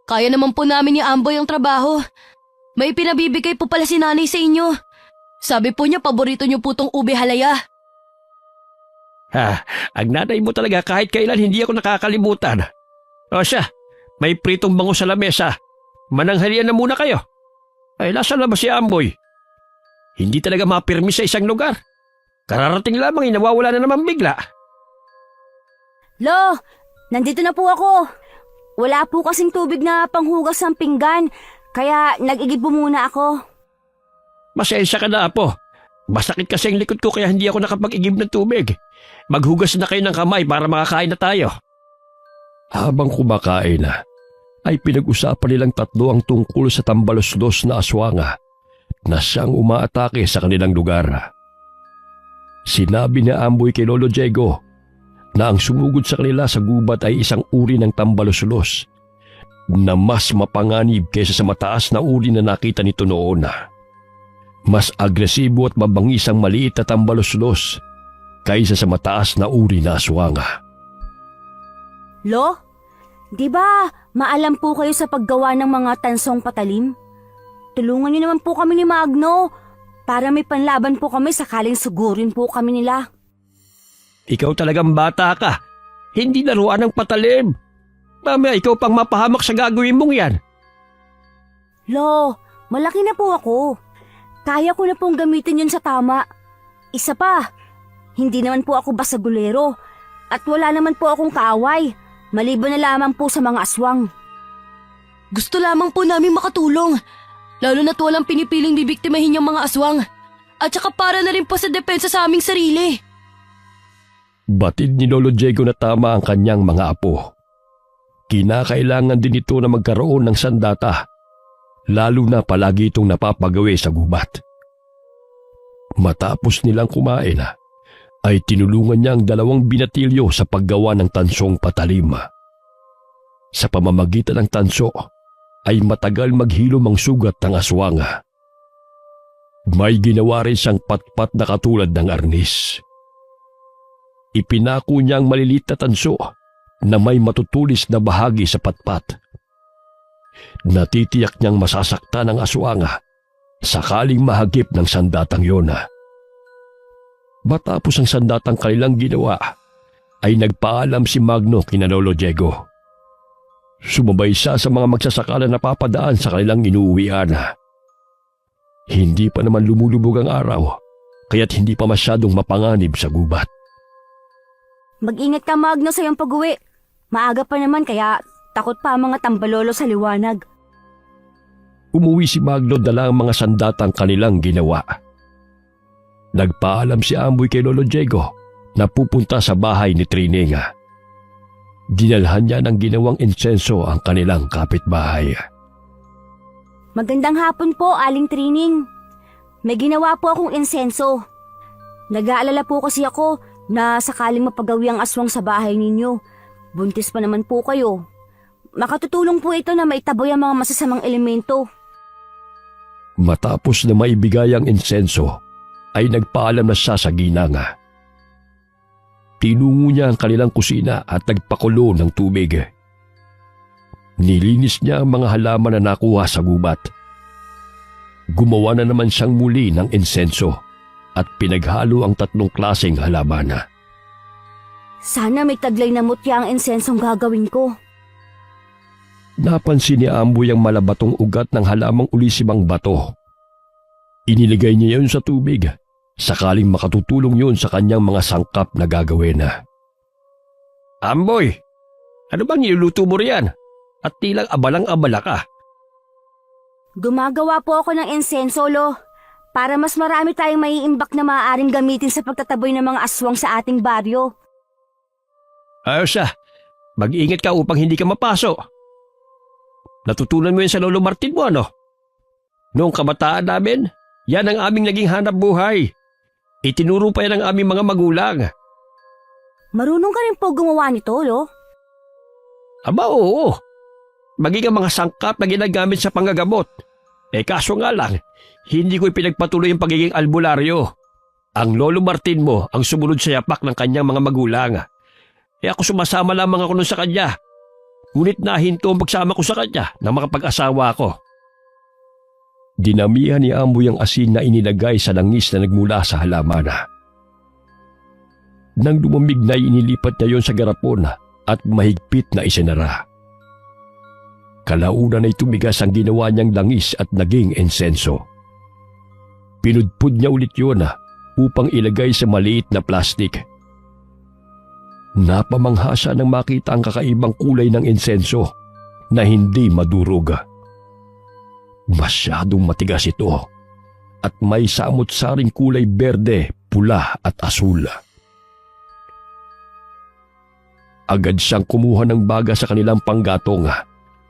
Kaya naman po namin ni Amboy ang trabaho. May pinabibigay po pala si nanay sa inyo. Sabi po niya paborito niyo po tong ube halaya. Ang nanay mo talaga kahit kailan hindi ako nakakalimutan. O siya, may pritong bango sa lamesa. Mananghalian na muna kayo. Ay, nasaan na ba si Amboy? Hindi talaga mapirmi sa isang lugar. Kararating lamang nawawala na naman bigla. Lo, nandito na po ako. Wala po kasing tubig na panghugas ng pinggan, kaya nag-igib po muna ako. Masensya ka na, Apo. Masakit kasi ang likod ko kaya hindi ako nakapag-igib ng tubig. Maghugas na kayo ng kamay para makakain na tayo. Habang kumakain na, ay pinag-usapan nilang tatlo ang tungkol sa tambalos-los na aswanga na siyang umaatake sa kanilang lugar. Sinabi ni Amboy kay Lolo Diego na ang sumugod sa kanila sa gubat ay isang uri ng tambalos-los na mas mapanganib kaysa sa mataas na uri na nakita nito noon. Mas agresibo at mabangis ang maliit na tambalos-los kaysa sa mataas na uri na aswanga. Lo, di ba maalam po kayo sa paggawa ng mga tansong patalim? Tulungan niyo naman po kami ni Magno para may panlaban po kami sakaling sugurin po kami nila. Ikaw talagang bata ka. Hindi laruan ng patalim. Mamaya ikaw pang mapahamak sa gagawin mong yan. Lo, malaki na po ako. Kaya ko na pong gamitin yun sa tama. Isa pa, hindi naman po ako basagulero at wala naman po akong kaaway. Maliban na lamang po sa mga aswang. Gusto lamang po namin makatulong. Lalo na't walang pinipiling bibiktimahin yung mga aswang. At saka para na rin po sa depensa sa aming sarili. Batid ni Lolo Diego na tama ang kanyang mga apo. Kinakailangan din ito na magkaroon ng sandata, lalo na palagi itong napapagawi sa gubat. Matapos nilang kumain, ay tinulungan niya ang 2 binatilyo sa paggawa ng tansong patalim. Sa pamamagitan ng tanso, ay matagal maghilom ang sugat ng aswanga. May ginawa rin siyang patpat na katulad ng arnis. Ipinako niya ang maliliit na tanso na may matutulis na bahagi sa patpat. Natitiyak niyang masasaktan ang aswanga sakaling mahagip ng sandatang yon. Matapos ang sandatang kanilang ginawa, ay nagpaalam si Magno kina Lolo Diego. Sumabay siya sa mga magsasaka na napapadaan sa kanilang inuuwian. Hindi pa naman lumulubog ang araw, kaya't hindi pa masyadong mapanganib sa gubat. Mag-ingat ka, Magno, sa iyong pag-uwi. Maaga pa naman kaya takot pa ang mga tambalolo sa liwanag. Umuwi si Magno dala ang mga sandatang kanilang ginawa. Nagpaalam si Amboy kay Lolo Diego na pupunta sa bahay ni Trining. Dinalhan niya ng ginawang insenso ang kanilang kapitbahay. Magandang hapon po, Aling Trining. May ginawa po akong insenso. Nag-aalala po kasi ako na sakaling mapagawi ang aswang sa bahay ninyo. Buntis pa naman po kayo. Makatutulong po ito na maitaboy ang mga masasamang elemento. Matapos na maibigay ang insenso, ay nagpaalam na siya sa ginanga. Tinungo niya ang kanilang kusina at nagpakulo ng tubig. Nilinis niya ang mga halaman na nakuha sa gubat. Gumawa na naman siyang muli ng insenso at pinaghalo ang 3 klaseng halaman. Sana may taglay na mutya ang insensong gagawin ko. Napansin ni Amboy ang malabatong ugat ng halamang ulisimang bato. Inilagay niya yun sa tubig, sakaling makatutulong yun sa kanyang mga sangkap na gagawin. Amboy, ano bang niluluto mo riyan? At tilang abalang-abala ka. Gumagawa po ako ng insenso, Lo. para mas marami tayong maiimbak na maaaring gamitin sa pagtataboy ng mga aswang sa ating baryo. Ayos ah, mag-ingat ka upang hindi ka mapaso. Natutunan mo yan sa Lolo Martin mo, ano? Noong kabataan namin, yan ang aming naging hanap buhay. Itinuro pa yan ng aming mga magulang. Marunong ka rin po gumawa nito, Lo? Aba oo, maging ang mga sangkap na ginagamit sa panggagamot. Kaso nga lang, hindi ko ipinagpatuloy ang pagiging albularyo. Ang Lolo Martin mo ang sumunod sa yapak ng kanyang mga magulang. Ako sumasama lamang ako nun sa kanya. Ngunit nahinto ang pagsama ko sa kanya na makapag-asawa ako. Dinamihan ni Amboy ang asin na inilagay sa langis na nagmula sa halaman. Nang lumamig na inilipat niya yon sa garapon at mahigpit na isinara. Kalaunan ay tumigas ang ginawa niyang langis at naging insenso. Pinudpud niya ulit yun upang ilagay sa maliit na plastik. Napamangha siya nang makita ang kakaibang kulay ng insenso na hindi madurog. Masyadong matigas ito at may samot-saring kulay berde, pula at asul. Agad siyang kumuha ng baga sa kanilang panggatong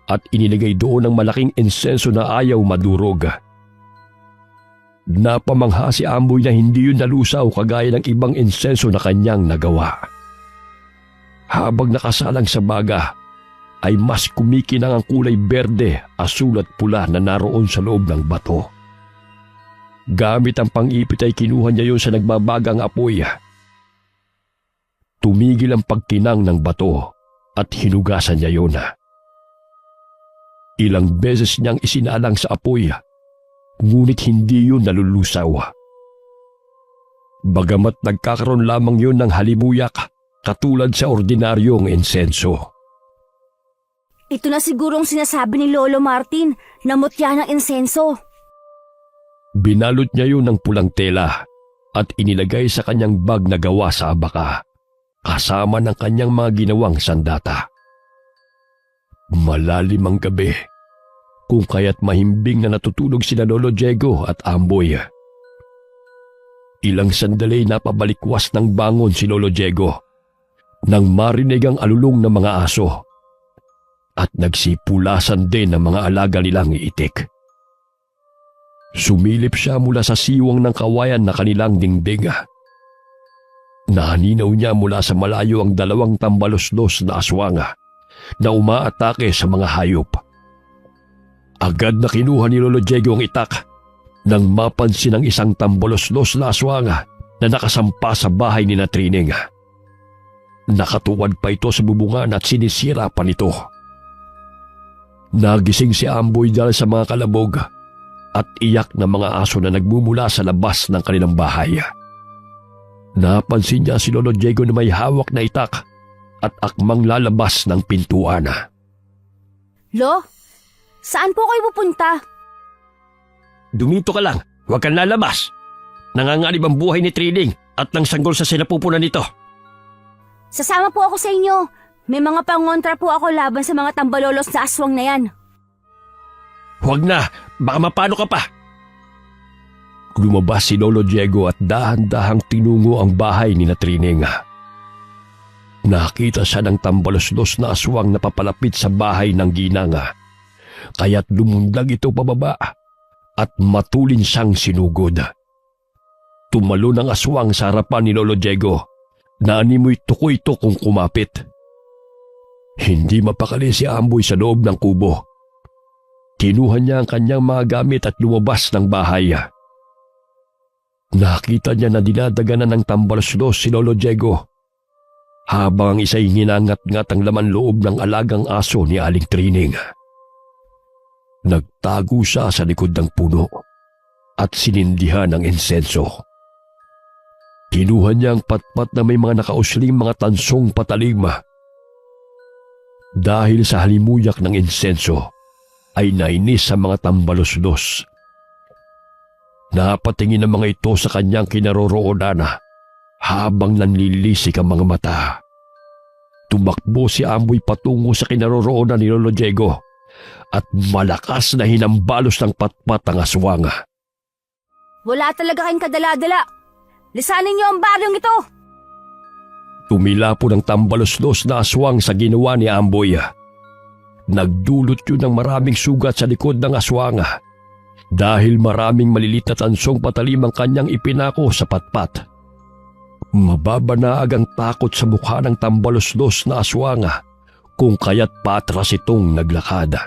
at inilagay doon ang malaking insenso na ayaw madurog. Napamangha si Amboy na hindi yun nalusaw kagaya ng ibang insenso na kanyang nagawa. Habang nakasalang sa baga, ay mas kumikinang ang kulay berde, asul at pula na naroon sa loob ng bato. Gamit ang pang-ipit ay kinuha niya yun sa nagbabagang apoy. Tumigil ang pagkinang ng bato at hinugasan niya yun. Ilang beses niyang isinalang sa apoy, ngunit hindi yun nalulusaw. Bagamat nagkakaroon lamang yun ng halimuyak katulad sa ordinaryong insenso. Ito na sigurong sinasabi ni Lolo Martin na mutya ng insenso. Binalot niya yun ng pulang tela at inilagay sa kanyang bag na gawa sa abaka, kasama ng kanyang mga ginawang sandata. Malalim ang gabi, kung kaya't mahimbing na natutulog sina Lolo Diego at Amboy. Ilang sandali na pabalikwas ng bangon si Lolo Diego nang marinig ang alulong ng mga aso at nagsipulasan din ng mga alaga nilang iitik. Sumilip siya mula sa siwang ng kawayan na kanilang dingding. Nahaninaw niya mula sa malayo ang dalawang tambalos-los na aswang na umaatake sa mga hayop. Agad na kinuha ni Lolo Diego ang itak nang mapansin ang isang tambalos-los na aswang na nakasampa sa bahay ni Trining. Nakatuwad pa ito sa bubungan at sinisira pa nito. Nagising si Amboy dahil sa mga kalabog at iyak ng mga aso na nagmumula sa labas ng kanilang bahay. Napansin niya si Lolo Diego na may hawak na itak at akmang lalabas ng pintuan. Lo, saan po kayo pupunta? Dumito ka lang, huwag kang lalabas. Nanganganib ang buhay ni Trining at nang sanggol sa sinapupunan nito. Sasama po ako sa inyo. May mga pangontra po ako laban sa mga tambalolos na aswang na yan. Huwag na, baka mapano ka pa. Lumabas si Lolo Diego at dahan-dahang tinungo ang bahay ni Trining. Nakita siya ng tambalos-los na aswang na papalapit sa bahay ng ginang. Kaya't lumundag ito pababa at matulin siyang sinugod. Tumalo ng aswang sa harapan ni Lolo Diego. Naanimoy tukoy ito kung kumapit. Hindi mapakali si Amboy sa loob ng kubo. Kinuha niya ang kanyang mga gamit at lumabas ng bahay. Nakita niya na dinadaganan ng tambalos-los si Lolo Diego, habang ang isa'y hinangat-ngat ang laman loob ng alagang aso ni Aling Trining. Nagtago siya sa likod ng puno at sinindihan ng insenso. Kinuha niya ang patpat na may mga nakausling mga tansong patalim. Dahil sa halimuyak ng insenso, ay nainis sa mga tambalos-los. Napatingin ang mga ito sa kanyang kinaroroonan habang nanlilisik ang mga mata. Tumakbo si Amboy patungo sa kinaroroonan ni Lolo Diego at malakas na hinambalos ng patpat ang aswang. Wala talaga kayong kadala-dala. Lisanin niyo ang baryong ito. Tumila po ng tambalos-los na aswang sa ginawa ni Amboy. Nagdulot yun ng maraming sugat sa likod ng aswang dahil maraming malilit na tansong patalim ang kanyang ipinako sa patpat. Mababanaag ang takot sa mukha ng tambalos-los na aswang kung kaya't patras itong naglakad.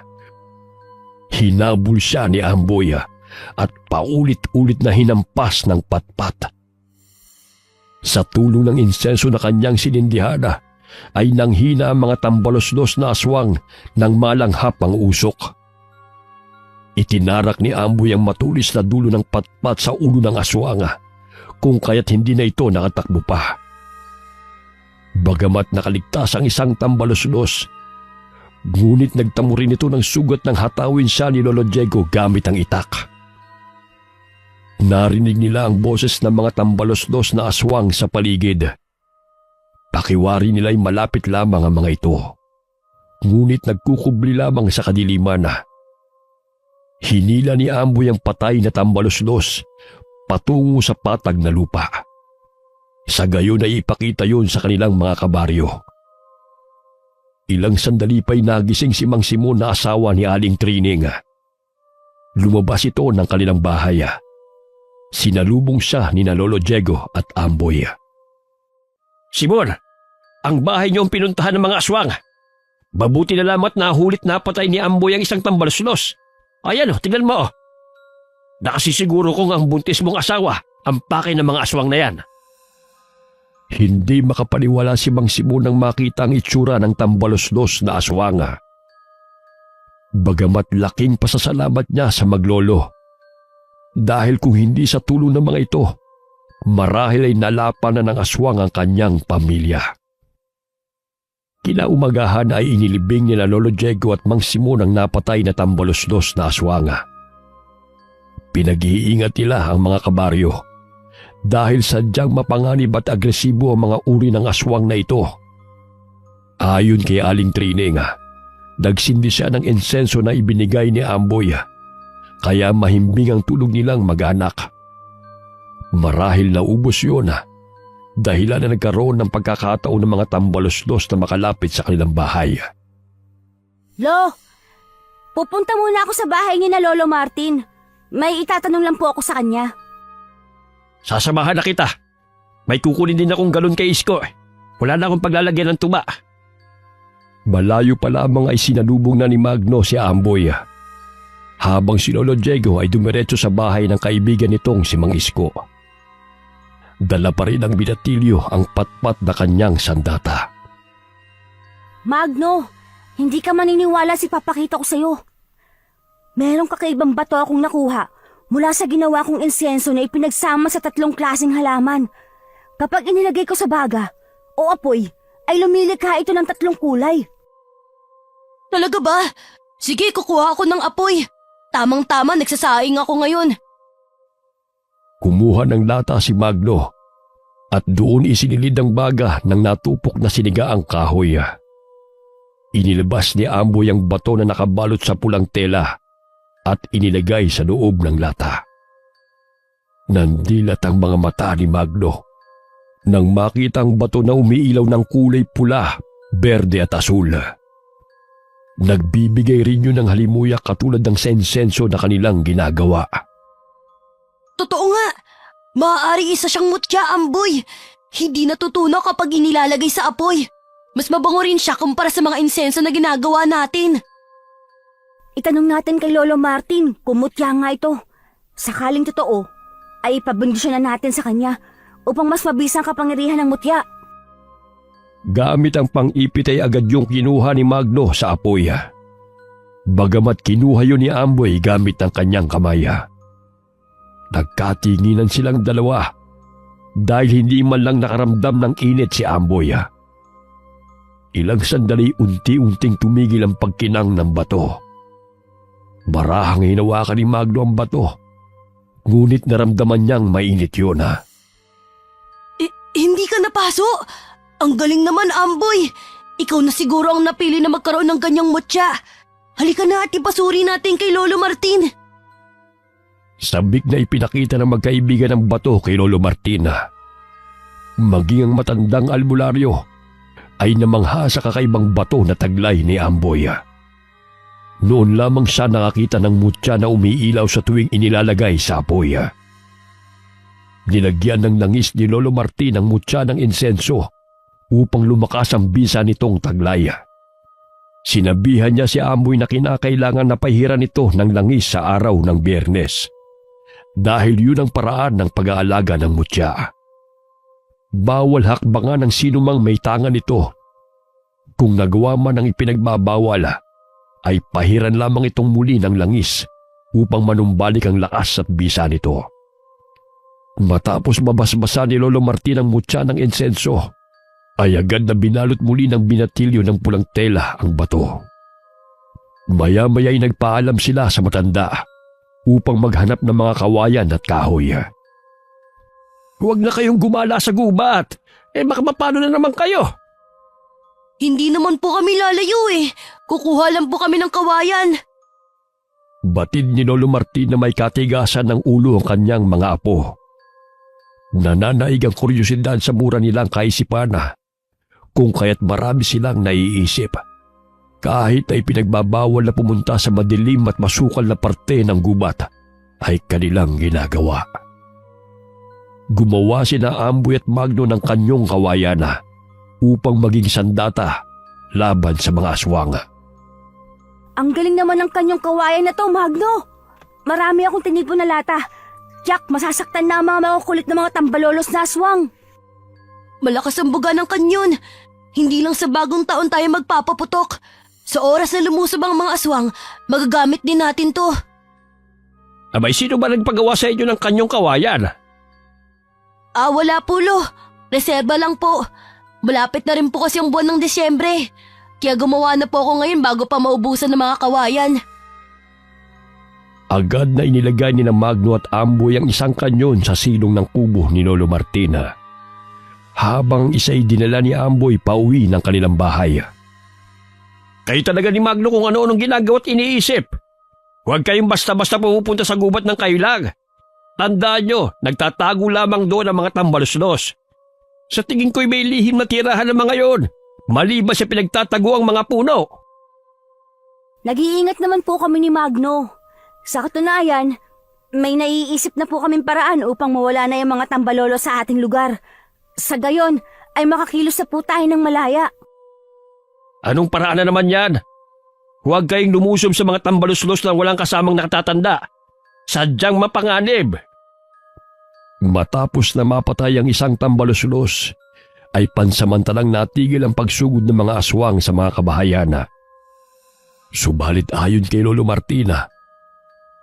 Hinabol siya ni Amboy at paulit-ulit na hinampas ng patpat. Sa tulong ng insenso na kanyang sinindihan ay nanghina ang mga tambalos-los na aswang nang malanghap ang usok. Itinarak ni Amboy ang matulis na dulo ng patpat sa ulo ng aswang kung kaya't hindi na ito nakatakbo pa. Bagamat nakaligtas ang isang tambalos-los, ngunit nagtamo rin ito ng sugat ng hatawin siya ni Lolo Diego gamit ang itak. Narinig nila ang boses ng mga tambalos-los na aswang sa paligid. Pakiwari nila'y malapit lamang ang mga ito, ngunit nagkukubli lamang sa kadiliman. Hinila ni Amboy ang patay na tambalos-los patungo sa patag na lupa. Sa gayon ay ipakita yun sa kanilang mga kabaryo. Ilang sandali pa'y nagising si Mang Simon na asawa ni Aling Trining. Lumabas ito ng kanilang bahay. Sinalubong siya ni Lolo Diego at Amboy. Simon, ang bahay niyo ang pinuntahan ng mga aswang. Mabuti na lamang at nahulit na patay ni Amboy ang isang tambalos-los. Ayan tingnan mo. Nakasisiguro kong ang buntis mong asawa ang pakay ng mga aswang na yan. Hindi makapaniwala si Mang Simon nang makita ang itsura ng tambalos-los na aswang. Bagamat laking pasasalamat niya sa maglolo. Dahil kung hindi sa tulong ng mga ito, marahil ay nalapan na ng aswang ang kanyang pamilya. Kinaumagahan ay inilibing nila Lolo Diego at Mang Simon ang napatay na tambalos-los na aswang. Pinag-iingat nila ang mga kabaryo dahil sadyang mapanganib at agresibo ang mga uri ng aswang na ito. Ayon kay Aling Trining, nagsindi siya ng insenso na ibinigay ni Amboy, kaya mahimbing ang tulog nilang mag-anak. Marahil naubos yun dahilan na nagkaroon ng pagkakataon ng mga tambalos-los na makalapit sa kanilang bahay. Lo, pupunta muna ako sa bahay ni na Lolo Martin. May itatanong lang po ako sa kanya. Sasamahan na kita. May kukunin din akong galon kay Isko. Wala na akong paglalagyan ng tuba. Malayo pa lamang ay sinalubong na ni Magno si Amboy. Habang si Lolo Diego ay dumiretso sa bahay ng kaibigan nitong si Mang Isko. Dala pa rin ang binatilyo ang patpat na kanyang sandata. Magno, hindi ka maniniwala si papakita ko sa'yo. Merong kakaibang bato akong nakuha mula sa ginawa kong insenso na ipinagsama sa 3 klaseng halaman. Kapag inilagay ko sa baga o apoy, ay lumilikha ito ng 3 kulay. Talaga ba? Sige, kukuha ako ng apoy. Tamang-tama, nagsasaing ako ngayon. Kumuha ng lata si Magno at doon isinilid ang baga ng natupok na sinigaang kahoy. Inilabas ni Amboy ang bato na nakabalot sa pulang tela at inilagay sa loob ng lata. Nandilat ang mga mata ni Magno nang makita ang bato na umiilaw ng kulay pula, berde at asul. Nagbibigay rin yun ng halimuyak katulad ng sensenso na kanilang ginagawa. Totoo nga. Maaari isa siyang mutya, Amboy. Hindi natutunaw kapag inilalagay sa apoy. Mas mabango rin siya kumpara sa mga insenso na ginagawa natin. Itanong natin kay Lolo Martin kung mutya nga ito. Sakaling totoo, ay ipabindisyon na natin sa kanya upang mas mabisa ang kapangyarihan ng mutya. Gamit ang pang-ipit ay agad yung kinuha ni Magno sa apoy. Bagamat kinuha yun ni Amboy gamit ang kanyang kamay. Nagkatinginan silang dalawa dahil hindi man lang nakaramdam ng init si Amboy. Ilang sandali unti-unting tumigil ang pagkinang ng bato. Marahang hinawakan ni Magno ang bato, ngunit naramdaman niyang mainit yun. Hindi ka napaso? Ang galing naman, Amboy. Ikaw na siguro ang napili na magkaroon ng ganyang mutya. Halika na at ipasuri natin kay Lolo Martin. Sabik na ipinakita ng magkaibigan ng bato kay Lolo Martina. Maging ang matandang albularyo ay namangha sa kakaibang bato na taglay ni Amboy. Noon lamang siya nakakita ng mutya na umiilaw sa tuwing inilalagay sa apoy. Nilagyan ng langis ni Lolo Martin ang mutya ng insenso upang lumakas ang bisa nitong taglay. Sinabihan niya si Amboy na kinakailangan na pahiran ito ng langis sa araw ng Biyernes dahil yun ang paraan ng pag-aalaga ng mutya. Bawal hakbangan ng sinumang may tangan nito. Kung nagawa man ang ipinagbabawal, ay pahiran lamang itong muli ng langis upang manumbalik ang lakas at bisa nito. Matapos mabasbasa ni Lolo Martin ang mutya ng insenso, ay agad na binalot muli ng binatilyo ng pulang tela ang bato. Maya-maya'y nagpaalam sila sa matanda upang maghanap ng mga kawayan at kahoy. Huwag na kayong gumala sa gubat. Baka mapano na naman kayo. Hindi naman po kami lalayo eh. Kukuha lang po kami ng kawayan. Batid ni Lolo Martin na may katigasan ng ulo ang kanyang mga apo. Nananaig ang kuryosidad sa mura nilang kaisipan kung kaya't marami silang naiisip. Kahit ay pinagbabawal na pumunta sa madilim at masukal na parte ng gubat, ay kanilang ginagawa. Gumawa sina Amboy at Magno ng kanyong kawayan upang maging sandata laban sa mga aswang. Ang galing naman ng kanyang kawayan na to, Magno. Marami akong tinipon na lata. Jack, masasaktan na ang mga makukulit na mga tambalolos na aswang. Malakas ang buga ng kanyon. Hindi lang sa bagong taon tayo magpapaputok. Sa oras na lumusob ang mga aswang, magagamit din natin to. Abay, sino ba nagpagawa sa inyo ng kanyong kawayan? Wala po lo. Reserba lang po. Malapit na rin po kasi ang buwan ng Disyembre. Kaya gumawa na po ako ngayon bago pa maubusan ng mga kawayan. Agad na inilagay ni Magno at Amboy ang isang kanyon sa silong ng kubo ni Lolo Martina, habang isa'y dinala ni Amboy pauwi ng kanilang bahay. Kayo talaga ni Magno kung ano-anong ginagawa at iniisip. Huwag kayong basta-basta pupunta sa gubat ng kayo lang. Tandaan nyo, nagtatago lamang doon ang mga tambaluslos. Sa tingin ko'y may lihim na tirahan ng mga yon, maliban sa pinagtatago ang mga puno. Nag-iingat naman po kami ni Magno. Sa katunayan, may naiisip na po kaming paraan upang mawala na yung mga tambalolo sa ating lugar. Sa gayon, ay makakilos na po tayo ng malaya. Anong paraan na naman yan? Huwag kayong lumusob sa mga tambaluslos na walang kasamang nakatatanda. Sadyang mapanganib. Matapos na mapatay ang isang tambaluslos, ay pansamantalang natigil ang pagsugod ng mga aswang sa mga kabahayan. Subalit ayon kay Lolo Martina,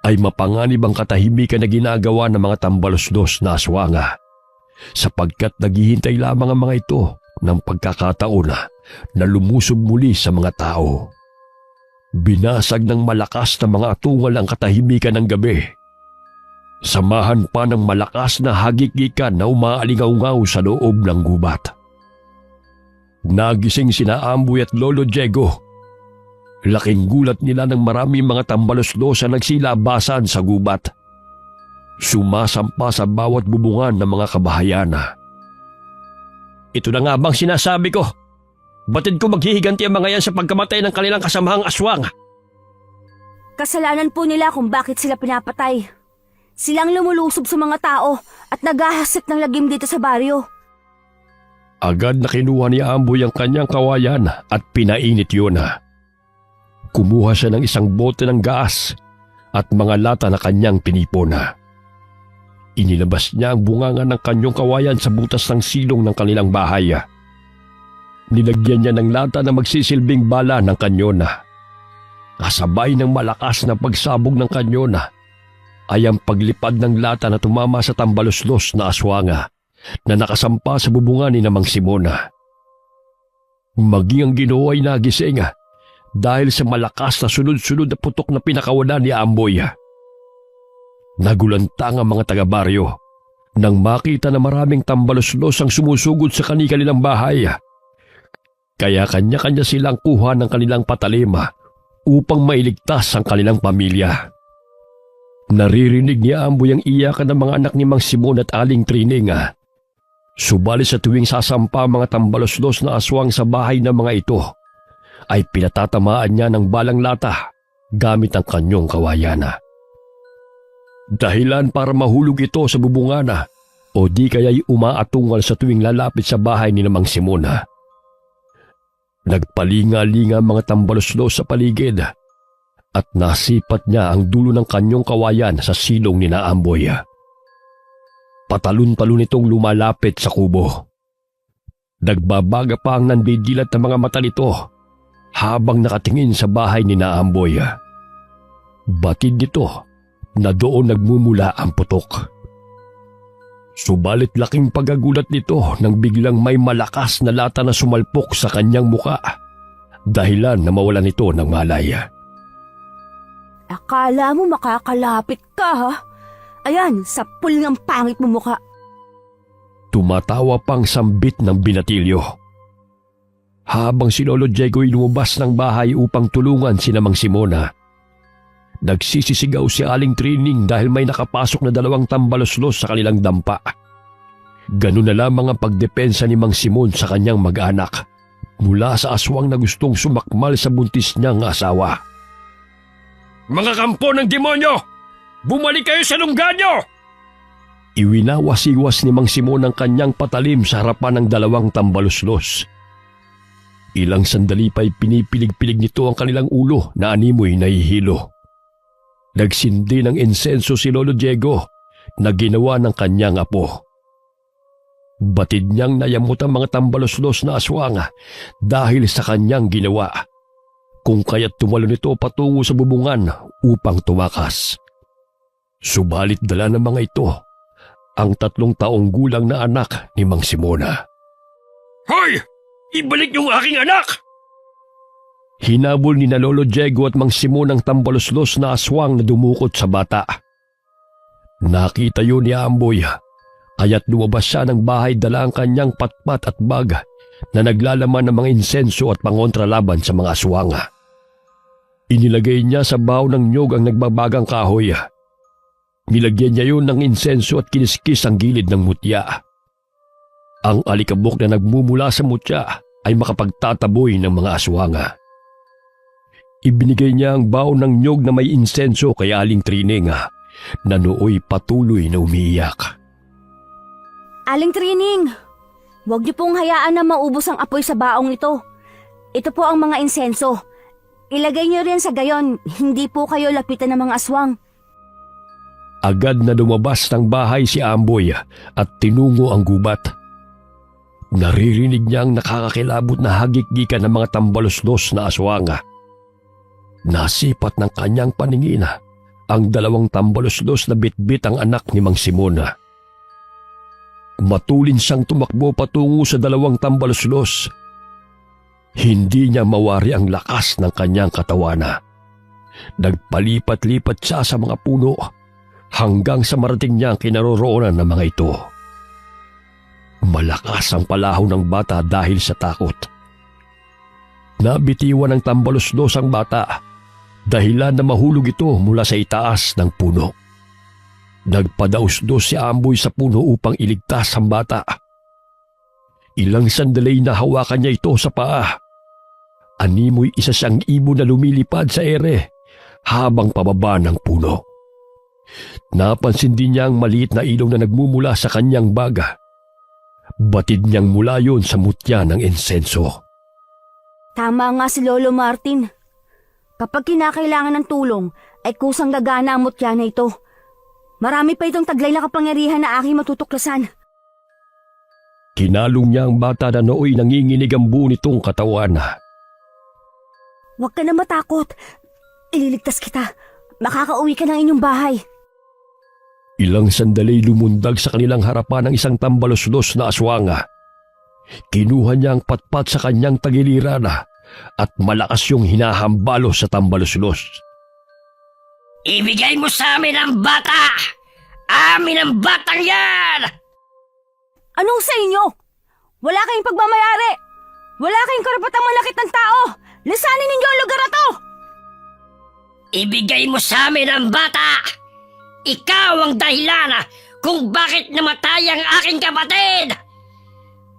ay mapanganib ang katahimikan na ginagawa ng mga tambaluslos na aswang, sapagkat naghihintay lamang ang mga ito ng pagkakataon na lumusob muli sa mga tao. Binasag ng malakas na mga atungal ang katahimikan ng gabi. Samahan pa ng malakas na hagikikan na umaalingaw-ngaw sa loob ng gubat. Nagising sina Amboy at Lolo Diego. Laking gulat nila ng maraming mga tambaluslos na nagsilabasan sa gubat. Sumasampa sa bawat bubungan ng mga kabahayan. Ito na nga bang sinasabi ko? Batid ko maghihiganti ang mga yan sa pagkamatay ng kanilang kasamahang aswang. Kasalanan po nila kung bakit sila pinapatay. Silang lumulusob sa mga tao at naghahasit ng lagim dito sa baryo. Agad na kinuha ni Amboy ang kanyang kawayan at pinainit yun. Kumuha siya ng isang bote ng gas at mga lata na kanyang tinipon. Inilabas niya ang bunganga ng kanyang kawayan sa butas ng silong ng kanilang bahay. Nilagyan niya ng lata na magsisilbing bala ng kanyon. Kasabay ng malakas na pagsabog ng kanyon ay ang paglipad ng lata na tumama sa tambaluslos na aswanga na nakasampa sa bubungan ni Mang Simon. Maging ang Ginoo ay nagising dahil sa malakas na sunod-sunod na putok na pinakawalan ni Amboy. Nagulantang ang mga taga-baryo nang makita na maraming tambaluslos ang sumusugod sa kanilang bahay. Kaya kanya-kanya silang kuha ng kanilang patalim upang mailigtas ang kanilang pamilya. Naririnig ni Amboy ang iyakan ng mga anak ni Mang Simon at Aling Trining. Subalit sa tuwing sasampa ang mga tambalos-los na aswang sa bahay ng mga ito, ay pinatatamaan niya ng balang lata gamit ang kanyang kawayan. Dahilan para mahulog ito sa bubungana o di kaya'y umaatungal sa tuwing lalapit sa bahay ni Mang Simon. Nagpalinga-linga ang mga tambalos-los sa paligid at nasipat niya ang dulo ng kanyang kawayan sa silong ni Amboy. Patalon-talon itong lumalapit sa kubo. Nagbabaga pa ang nandidilat ng mga mata nito habang nakatingin sa bahay ni Amboy. Batid nito na doon nagmumula ang putok. Subalit laking pagagulat nito nang biglang may malakas na lata na sumalpok sa kanyang muka, dahilan na mawalan ito ng malay. Akala mo makakalapit ka, ha? Ayan, sapul ng pangit mo mukha. Tumatawa pang sambit ng binatilyo. Habang si Lolo Diego'y lumabas ng bahay upang tulungan si Mang Simona, nagsisisigaw si Aling Trining dahil may nakapasok na 2 tambalos-los sa kanilang dampa. Ganun na lamang ang pagdepensa ni Mang Simon sa kanyang mag-anak mula sa aswang na gustong sumakmal sa buntis niyang asawa. Mga kampo ng demonyo! Bumalik kayo sa lungga niyo! Iwinawas-iwas ni Mang Simon ang kanyang patalim sa harapan ng 2 tambalos-los. Ilang sandali pa'y pinipilig-pilig nito ang kanilang ulo na animoy nahihilo. Nagsindi ng insenso si Lolo Diego na ginawa ng kanyang apo. Batid niyang nayamot ang mga tambalos-los na aswang dahil sa kanyang ginawa, kung kaya't tumalon ito patungo sa bubungan upang tumakas. Subalit dala ng mga ito ang 3 taong gulang na anak ni Mang Simona. Hoy! Ibalik yung aking anak! Hinabol ni na Lolo Diego at Mang Simon ang tambalos-los na aswang na dumukot sa bata. Nakita yun ni Amboy, kaya't lumabas siya ng bahay dala ang kanyang patpat at bag na naglalaman ng mga insenso at pangontralaban sa mga aswang. Inilagay niya sa baw ng nyog ang nagbabagang kahoy. Nilagyan niya yun ng insenso at kiniskis ang gilid ng mutya. Ang alikabok na nagmumula sa mutya ay makapagtataboy ng mga aswang. Ibinigay niya ang baw ng nyog na may insenso kay Aling Trining na nooy patuloy na umiiyak. Aling Trining, huwag niyo pong hayaan na maubos ang apoy sa baong ito. Ito po ang mga insenso. Ilagay niyo rin sa gayon, hindi po kayo lapitan ng mga aswang. Agad na lumabas ng bahay si Amboy at tinungo ang gubat. Naririnig niya ang nakakakilabot na hagik-gikan ng mga tambalos-los na aswang. Nasipat ng kanyang paningin ang 2 tambalos-los na bitbit ang anak ni Mang Simon. Matulin siyang tumakbo patungo sa 2 tambalos-los. Hindi niya mawari ang lakas ng kanyang katawan. Nagpalipat-lipat siya sa mga puno hanggang sa marating niya ang kinaroroonan ng mga ito. Malakas ang palahaw ng bata dahil sa takot. Nabitiwan ng tambalos-los ang bata, dahilan na mahulog ito mula sa itaas ng puno. Nagpadaos-dos si Amboy sa puno upang iligtas ang bata. Ilang sandali na hawakan niya ito sa paa. Animoy isa siyang ibon na lumilipad sa ere habang pababa ng puno. Napansin din niya ang maliit na ilong na nagmumula sa kanyang baga. Batid niyang mula yon sa mutya ng insenso. Tama nga si Lolo Martin. Kapag kinakailangan ng tulong, ay kusang gagana ang mutya na ito. Marami pa itong taglay na kapangyarihan na aking matutuklasan. Kinalong niya ang bata na nooy nanginginig ang buo nitong katawan. Huwag ka na matakot. Ililigtas kita. Makakauwi ka ng inyong bahay. Ilang sandali lumundag sa kanilang harapan ng isang tambalos-los na aswang. Kinuha niya ang patpat sa kanyang tagiliran at malakas yung hinahambalo sa tambalos-los. Ibigay mo sa amin ang bata! Amin ang batang yan! Anong sa inyo? Wala kayong pagmamayari. Wala kayong karapatang malakit ng tao. Lisanin ninyo ang lugar na to! Ibigay mo sa amin ang bata! Ikaw ang dahilan kung bakit namatay ang aking kapatid!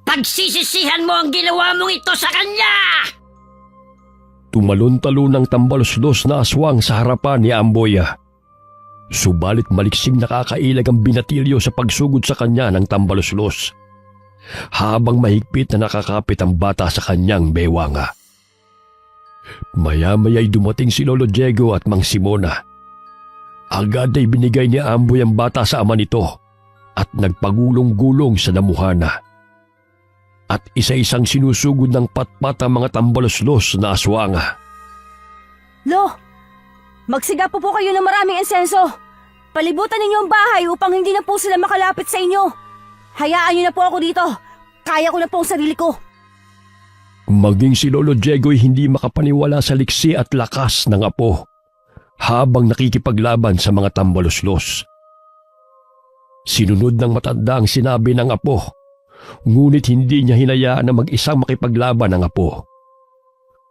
Pagsisisihan mo ang ginawa mong ito sa kanya! Tumalon-talo ng tambalos-los na aswang sa harapan ni Amboy. Subalit maliksing nakakailag ang binatilyo sa pagsugod sa kanya ng tambalos-los, habang mahigpit na nakakapit ang bata sa kanyang bewanga. Maya-maya'y dumating si Lolo Diego at Mang Simona. Agad ay binigay ni Amboy ang bata sa ama nito at nagpagulong-gulong sa damuhana. At isa-isang sinusugod ng patpat ang mga tambalos-los na aswanga. Lo, magsiga po kayo ng maraming insenso. Palibutan ninyo ang bahay upang hindi na po sila makalapit sa inyo. Hayaan niyo na po ako dito. Kaya ko na po ang sarili ko. Maging si Lolo Diego'y hindi makapaniwala sa liksi at lakas ng apo habang nakikipaglaban sa mga tambalos-los. Sinunod ng matanda ang sinabi ng apo, ngunit hindi niya hinayaan na mag-isang makipaglaban ng apo.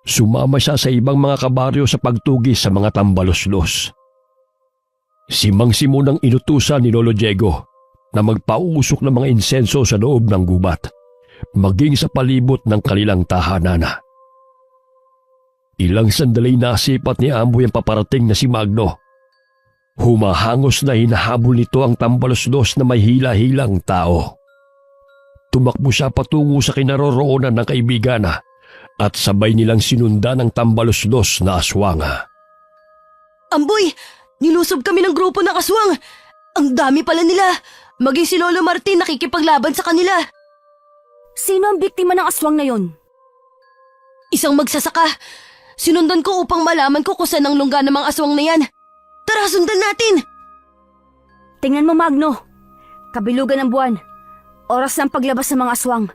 Sumama siya sa ibang mga kabaryo sa pagtugis sa mga tambalos-los. Si Mang Simon ang inutusan ni Lolo Diego na magpausok ng mga insenso sa loob ng gubat, maging sa palibot ng kanilang tahanan. Ilang sandali nasipat ni Amboy ang paparating na si Magno. Humahangos na hinahabol nito ang tambalos-los na may hila-hilang tao. Tumakbo siya patungo sa kinaroroonan ng kaibigan at sabay nilang sinundan ng tambalos-los na aswanga. Amboy, nilusob kami ng grupo ng aswang. Ang dami pala nila. Maging si Lolo Martin nakikipaglaban sa kanila. Sino ang biktima ng aswang na yon? Isang magsasaka. Sinundan ko upang malaman ko kung saan ang lungga ng mga aswang na yan. Tara, sundan natin! Tingnan mo, Magno. Kabilugan ng buwan. Oras ng paglabas ng mga aswang.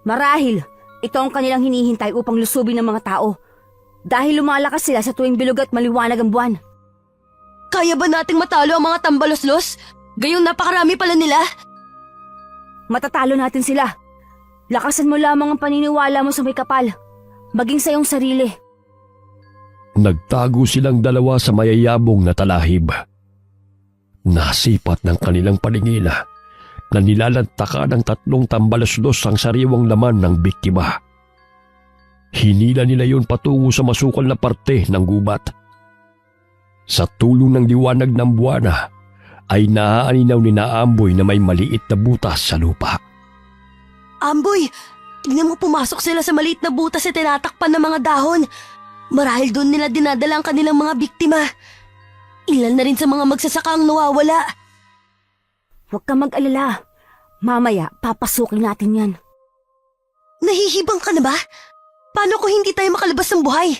Marahil, ito ang kanilang hinihintay upang lusubin ng mga tao. Dahil lumalakas sila sa tuwing bilog at maliwanag ang buwan. Kaya ba nating matalo ang mga tambalos-los? Gayong napakarami pala nila. Matatalo natin sila. Lakasan mo lamang ang paniniwala mo sa may kapal. Maging sa iyong sarili. Nagtago silang dalawa sa mayayabong na talahib. Nasipat ng kanilang paningin na nilalantakan ng tatlong tambalos-los ang sariwang laman ng biktima. Hinila nila yun patungo sa masukal na parte ng gubat. Sa tulong ng liwanag ng buwan ay naaaninaw ni Amboy na may maliit na butas sa lupa. Amboy, tingnan mo pumasok sila sa maliit na butas at tinatakpan ng mga dahon. Marahil doon nila dinadala ang kanilang mga biktima. Ilan na rin sa mga magsasaka ang nawawala. Huwag kang mag-alala. Mamaya, papasukin natin yan. Nahihibang ka na ba? Paano kung hindi tayo makalabas ng buhay?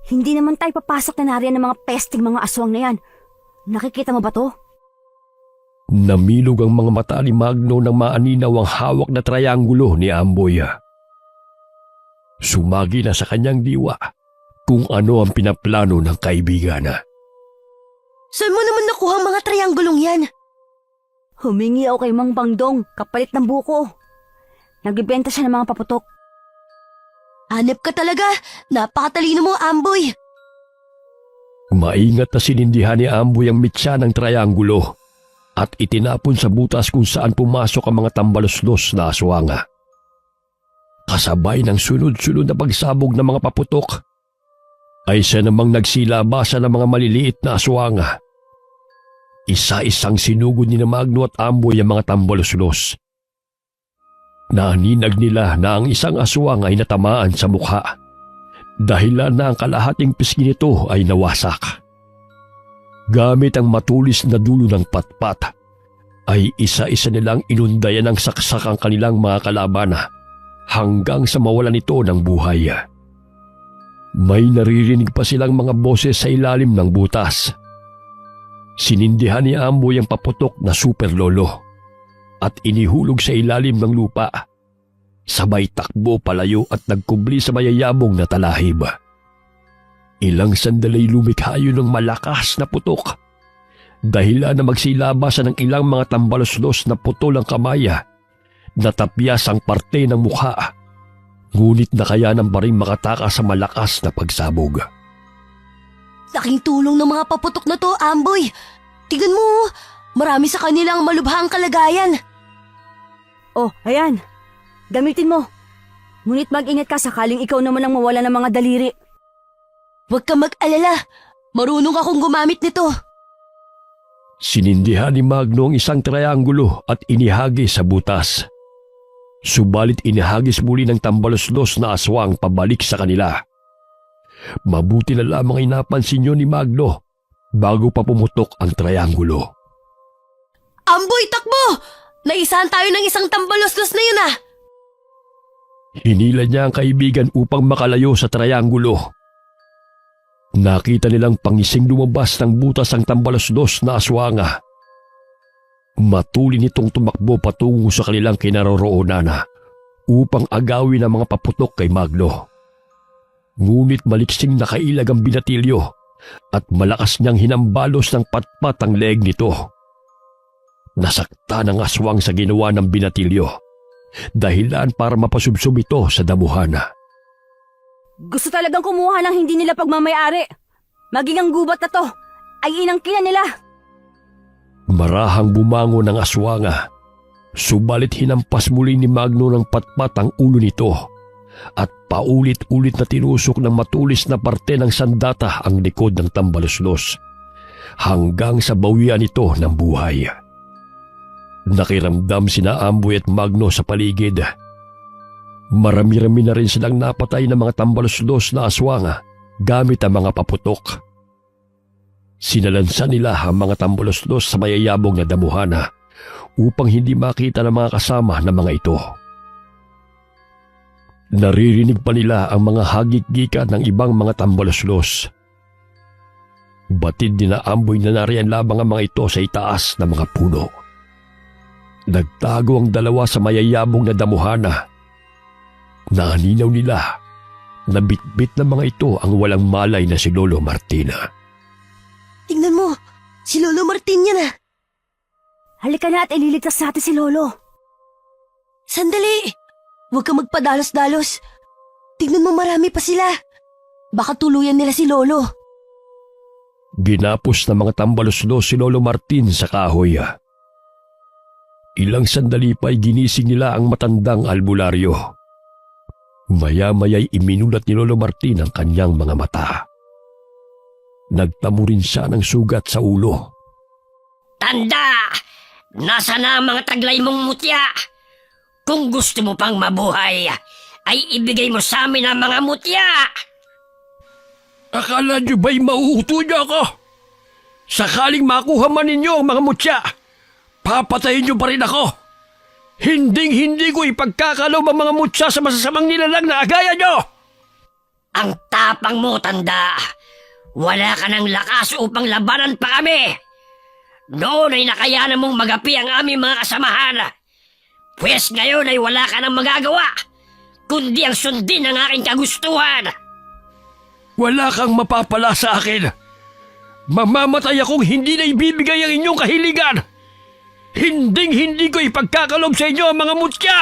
Hindi naman tayo papasok na nariyan ng mga pesting mga aswang na yan. Nakikita mo ba to? Namilog ang mga mata ni Magno nang maaninaw ang hawak na trianggulo ni Amboy. Sumagi na sa kanyang diwa kung ano ang pinaplano ng kaibigan. Saan mo naman nakuha ang mga trianggulong yan? Humingi ako kay Mang Bangdong, kapalit ng buko. Nagbibenta siya ng mga paputok. Hanep ka talaga. Napakatalino mo, Amboy. Maingat na sinindihan ni Amboy ang mitsa ng trianggulo at itinapon sa butas kung saan pumasok ang mga tambalos-los na aswanga. Kasabay ng sunod-sunod na pagsabog ng mga paputok, ay siya namang nagsilabasan ng mga maliliit na aswanga. Isa-isang sinugod ni Magno at Amboy ang mga tambalos-los. Naninag nila na ang isang aswang ay natamaan sa mukha, dahilan na ang kalahating pisngi nito ay nawasak. Gamit ang matulis na dulo ng patpat, ay isa-isa nilang inundayan ng saksak ang kanilang mga kalaban hanggang sa mawalan nito ng buhay. May naririnig pa silang mga boses sa ilalim ng butas. Sinindihan ni Amboy ang paputok na super lolo at inihulog sa ilalim ng lupa. Sabay takbo palayo at nagkubli sa mayayabong na talahib. Ilang sandali lumikha yun ng malakas na putok. Dahilan na magsilabasan ng ilang mga tambalos-los na putol ang kamay, natapyas ang parte ng mukha, ngunit nakayanan pa rin makatakas sa malakas na pagsabog. Laking tulong ng mga paputok na to, Amboy. Tignan mo, oh. Marami sa kanila ang malubhang kalagayan. Oh, ayan. Gamitin mo. Ngunit mag-ingat ka sakaling ikaw naman ang mawala ng mga daliri. Huwag kang mag-alala. Marunong akong gumamit nito. Sinindihan ni Magno ang isang trianggulo at inihagi sa butas. Subalit inihagis muli ng tambaluslos na aswang pabalik sa kanila. Mabuti na lamang ay napansin yun ni Magno bago pa pumutok ang trianggulo. Amboy, takbo! Naisahan tayo ng isang tambaluslos na yun ah! Hinila niya ang kaibigan upang makalayo sa trianggulo. Nakita nilang pangising lumabas ng butas ang tambaluslos na aswanga. Matuli nitong tumakbo patungo sa kanilang kinaroroonan upang agawin ang mga paputok kay Magno. Ngunit maliksing nakailag ang binatilyo at malakas niyang hinambalos ng patpat ang leeg nito. Nasakta ng aswang sa ginawa ng binatilyo, dahilan para mapasubsob ito sa damuhan. Gusto talagang kumuha ng hindi nila pagmamayari. Maging ang gubat na to ay inangkilan nila. Marahang bumangon ng aswanga, subalit hinampas muli ni Magno ng patpat ang ulo nito at paulit-ulit na tinusok ng matulis na parte ng sandata ang likod ng tambaluslos hanggang sa bawian ito ng buhay. Nakiramdam sina Amboy at Magno sa paligid. Marami-rami na rin silang napatay ng mga tambaluslos na aswanga gamit ang mga paputok. Sinalansan nila ang mga tambaluslos sa mayayabong na damuhana upang hindi makita ng mga kasama ng mga ito. Naririnig pa nila ang mga hagik-gikan ng ibang mga tambaluslos. Batid ni na Amboy na nariyan lamang ang mga ito sa itaas ng mga puno. Nagtago ang dalawa sa mayayabong na damuhana. Naaninaw nila na bitbit ng mga ito ang walang malay na si Lolo Martina. Tingnan mo, si Lolo Martin yan ah. Halika na at ililigtas natin si Lolo. Sandali! Huwag kang magpadalos-dalos. Tingnan mo, marami pa sila. Baka tuluyan nila si Lolo. Ginapos ng mga tambaluslos si Lolo Martin sa kahoy. Ilang sandali pa'y ginising nila ang matandang albularyo. Maya-maya'y iminulat ni Lolo Martin ang kanyang mga mata. Nagtamo rin siya ng sugat sa ulo. Tanda! Nasa na ang mga taglay mong mutya? Kung gusto mo pang mabuhay, ay ibigay mo sa amin ang mga mutya! Akala niyo ba'y mauuto niyo ako? Sakaling makuha man ninyo ang mga mutya, papatayin niyo pa rin ako. Hinding-hindi ko ipagkakalob ang mga mutya sa masasamang nilalang na agaya niyo! Ang tapang mo, tanda! Wala ka ng lakas upang labanan pa kami! Noon ay nakayanan mong magapi ang aming mga kasamahan. Pwes ngayon ay wala ka nang magagawa, kundi ang sundin ang aking kagustuhan. Wala kang mapapala sa akin. Mamamatay akong hindi na ibibigay ang inyong kahiligan. Hinding-hindi ko ipagkakalob sa inyo ang mga mutya!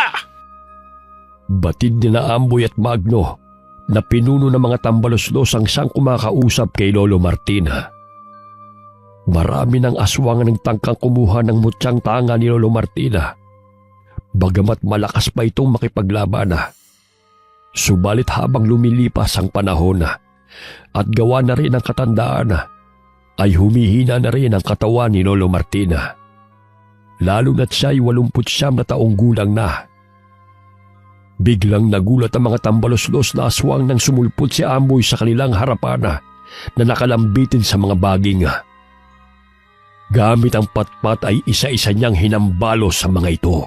Batid ni na Amboy at Magno na pinuno ng mga tambaluslos ang siyang kumakausap kay Lolo Martina. Marami ng aswangan ng tangkang kumuha ng mutyang tanga ni Lolo Martina. Bagamat malakas pa itong makipaglaban. Subalit habang lumilipas ang panahon at gawa na rin ang katandaan, ay humihina na rin ang katawan ni Lolo Martina. Lalo na't siya'y 89 na taong gulang na. Biglang nagulat ang mga tambaluslos na aswang nang sumulpot si Amboy sa kanilang harapan na nakalambitin sa mga baging. Gamit ang patpat ay isa-isa niyang hinambalos sa mga ito.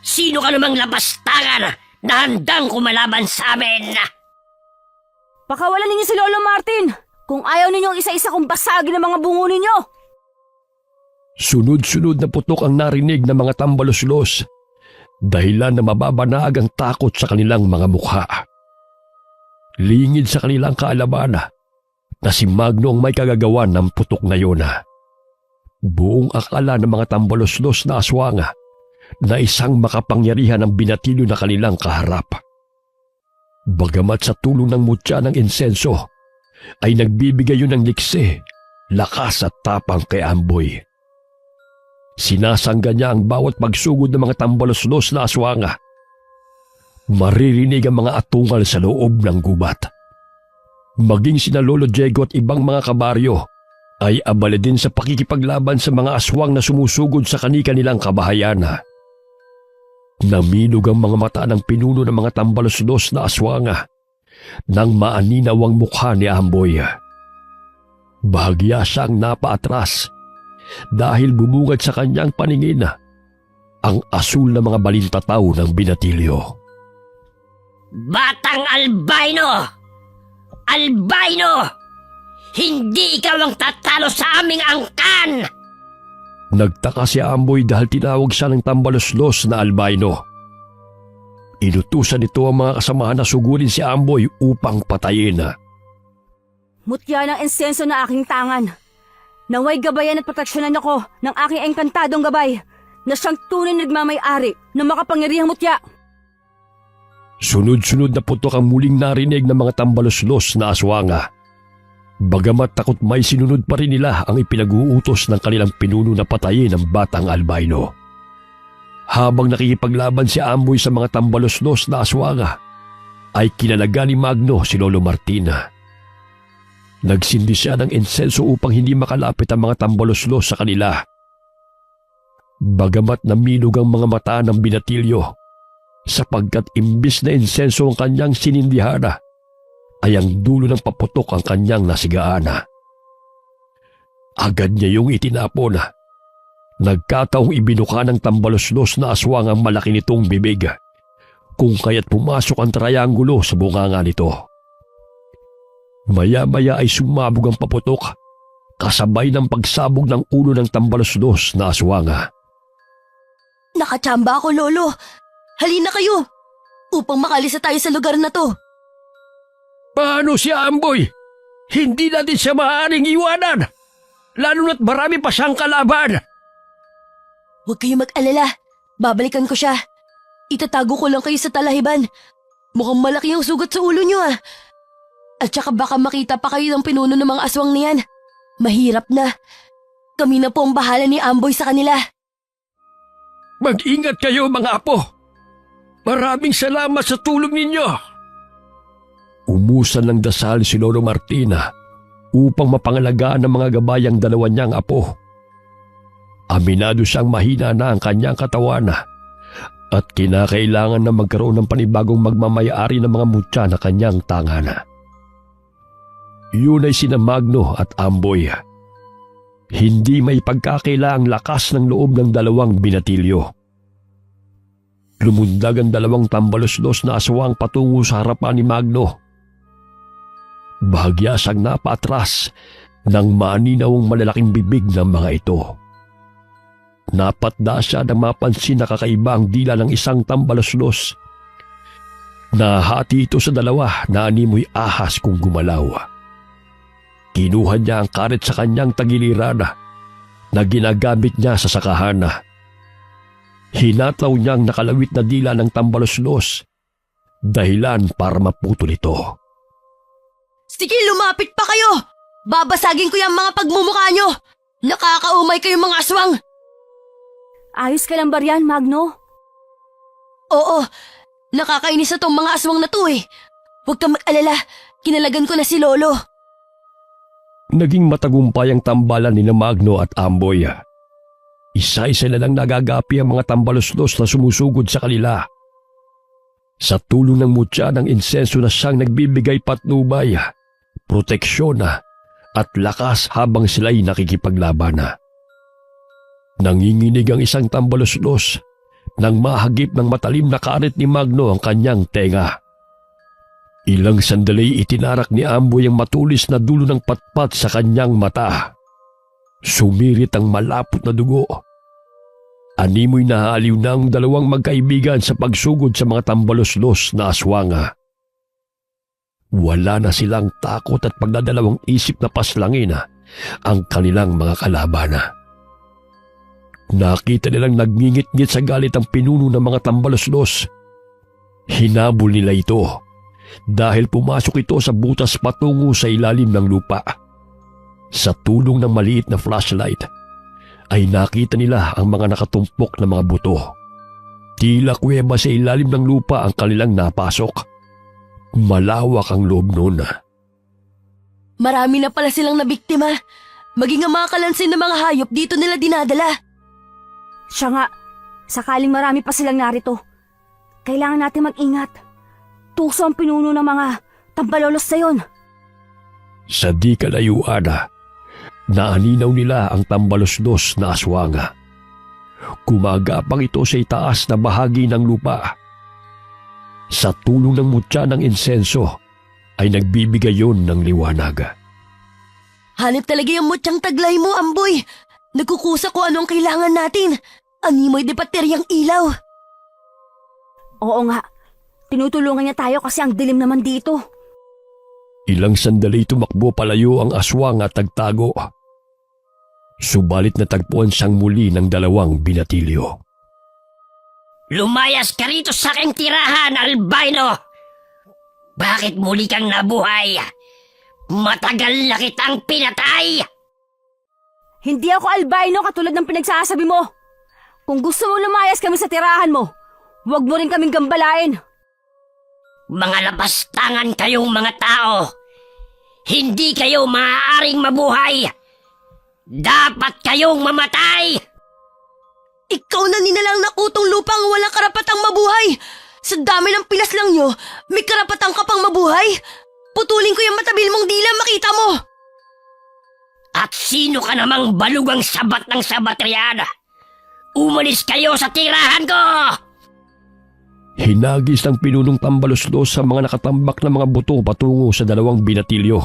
Sino ka namang lapastangan na handang kumalaban sa amin? Pakawalan ninyo si Lolo Martin kung ayaw ninyong isa-isa kong basagin ang mga bungo ninyo. Sunod-sunod na putok ang narinig ng mga tambaluslos, dahilan na mababanag ang takot sa kanilang mga mukha. Lingid sa kanilang kaalaman na si Magno ang may kagagawan ng putok na yun. Buong akala ng mga tambaluslos na aswang na isang makapangyarihan ang binatilyo na kanilang kaharap. Bagamat sa tulong ng mutya ng insenso ay nagbibigay yun ng likse, lakas at tapang kay Amboy. Sinasangga niya ang bawat pagsugod ng mga tambalos-los na aswanga. Maririnig ang mga atungal sa loob ng gubat. Maging sina Lolo Diego at ibang mga kabaryo ay abala din sa pakikipaglaban sa mga aswang na sumusugod sa kani-kanilang kabahayan. Namilog ang mga mata ng pinuno ng mga tambalos-los na aswanga nang maaninaw ang mukha ni Amboy. Bahagya siyang napaatras dahil bumungad sa kanyang paningin ang asul na mga balintataw ng binatilyo. Batang albino! Albino! Hindi ikaw ang tatalo sa aming angkan! Nagtaka si Amboy dahil tinawag siya ng tambalos-los na albino. Inutusan nito ang mga kasamahan na sugurin si Amboy upang patayin. Mutya ng insenso na aking tangan. Naway gabayan at proteksyonan ako ng aking engkantadong gabay na siyang tunay na nagmamay-ari ng makapangyarihang mutya. Sunod-sunod na putok ang muling narinig ng mga tambalos-los na aswanga. Bagamat takot may sinunod pa rin nila ang ipinag-uutos ng kanilang pinuno na patayin ang batang albino. Habang nakikipaglaban si Amboy sa mga tambalos-los na aswanga, ay kinalaga ni Magno si Lolo Martina. Nagsindi siya ng insenso upang hindi makalapit ang mga tambalos-los sa kanila. Bagamat namilog ang mga mata ng binatilyo, sapagkat imbis na insenso ang kanyang sinindihana, ay ang dulo ng paputok ang kanyang nasigaan. Agad niya yung itinapon. Nagkataong ibinuka ng tambalos-los na aswang ang malaki nitong bibig, kung kaya't pumasok ang triangulo sa bunganga nito. Maya-maya ay sumabog ang paputok, kasabay ng pagsabog ng ulo ng tambalos-los na aswanga. Nakachamba ako, Lolo. Halina kayo upang makalisa tayo sa lugar na to. Paano si Amboy? Hindi natin siya maaaring iwanan, lalo na't marami pa siyang kalaban. Huwag kayong mag-alala. Babalikan ko siya. Itatago ko lang kayo sa talahiban. Mukhang malaki ang sugat sa ulo niyo At saka baka makita pa kayo ng pinuno ng mga aswang niyan. Mahirap na. Kami na po ang bahala ni Amboy sa kanila. Mag-ingat kayo mga apo. Maraming salamat sa tulong ninyo. Umusan ng dasal si Lolo Martina upang mapangalagaan ng mga gabayang dalawa niyang apo. Aminado siyang mahina na ang kanyang katawan at kinakailangan na magkaroon ng panibagong magmamayari ng mga mutya na kanyang tangana. Yun ay sina Magno at Amboy. Hindi may pagkakaila ang lakas ng loob ng dalawang binatilyo. Lumundag ang dalawang tambalos-los na aswang patungo sa harapan ni Magno. Bahagya siyang napaatras nang maninaw ang malalaking bibig ng mga ito. Napatda siya nang mapansin na kakaiba ang dila ng isang tambalos-los. Nahati ito sa dalawa na animoy ahas kung gumalaw. Kinuha niya ang karet sa kanyang tagiliran na ginagamit niya sa sakahan. Hinataw niya ang nakalawit na dila ng tambalos-los, dahilan para maputol ito. Sige, lumapit pa kayo! Babasagin ko yung mga pagmumukha nyo! Nakakaumay kayong mga aswang! Ayos ka lang ba riyan, Magno? Oo, nakakainis na tong mga aswang na to Huwag kang mag-alala, kinalagan ko na si Lolo. Naging matagumpay ang tambalan ni Magno at Amboy. Isa-isa na lang nagagapi ang mga tambalos-los na sumusugod sa kanila. Sa tulong ng mutya ng insenso na siyang nagbibigay patnubay, proteksyon at lakas habang sila'y nakikipaglaban. Nanginginig ang isang tambalos-los nang mahagip ng matalim na karet ni Magno ang kanyang tenga. Ilang sandali itinarak ni Amboy ang matulis na dulo ng patpat sa kanyang mata. Sumirit ang malapot na dugo. Animoy nahaaliw na ang dalawang magkaibigan sa pagsugod sa mga tambalos-los na aswanga. Wala na silang takot at pagdadalawang isip na paslangin ang kanilang mga kalaban. Nakita nilang nagngingit-ngit sa galit ang pinuno ng mga tambalos-los. Hinabol nila ito dahil pumasok ito sa butas patungo sa ilalim ng lupa. Sa tulong ng maliit na flashlight, ay nakita nila ang mga nakatumpok na mga buto. Tila kuweba sa ilalim ng lupa ang kanilang napasok. Malawak ang loob noon. Marami na pala silang nabiktima. Maging ang mga kalansin ng mga hayop dito nila dinadala. Siya nga, sakaling marami pa silang narito. Kailangan natin mag-ingat. Tuso ang pinuno ng mga tambalolos na yon. Sa di kalayuan, naaninaw nila ang tambalosdos na aswanga. Kumagapang ito sa itaas na bahagi ng lupa. Sa tulong ng mutya ng insenso ay nagbibigay yon ng liwanag. Hanip talaga yung mutyang taglay mo, Amboy. Nagkukusa ko ano ang kailangan natin. Animoy de bateryang ilaw. Oo nga, tinutulungan niya tayo kasi ang dilim naman dito. Ilang sandali tumakbo palayo ang aswang at nagtago. Subalit natagpuan siyang muli ng dalawang binatilyo. Lumayas ka rito sa aking tirahan, albino! Bakit muli kang nabuhay? Matagal na kitang pinatay! Hindi ako albino katulad ng pinagsasabi mo. Kung gusto mo lumayas kami sa tirahan mo, huwag mo rin kaming gambalain. Mga lapastangan kayong mga tao. Hindi kayo maaaring mabuhay. Dapat kayong mamatay. Ikaw na ninalang nakutong lupang walang karapatang mabuhay. Sa dami ng pinaslang nyo, may karapatang ka pang mabuhay. Putulin ko yung matabil mong dila, makita mo. At sino ka namang balugang sabat ng sabatriana? Umalis kayo sa tirahan ko! Hinagis ng pinunong tambaloslos sa mga nakatambak na mga buto patungo sa dalawang binatilyo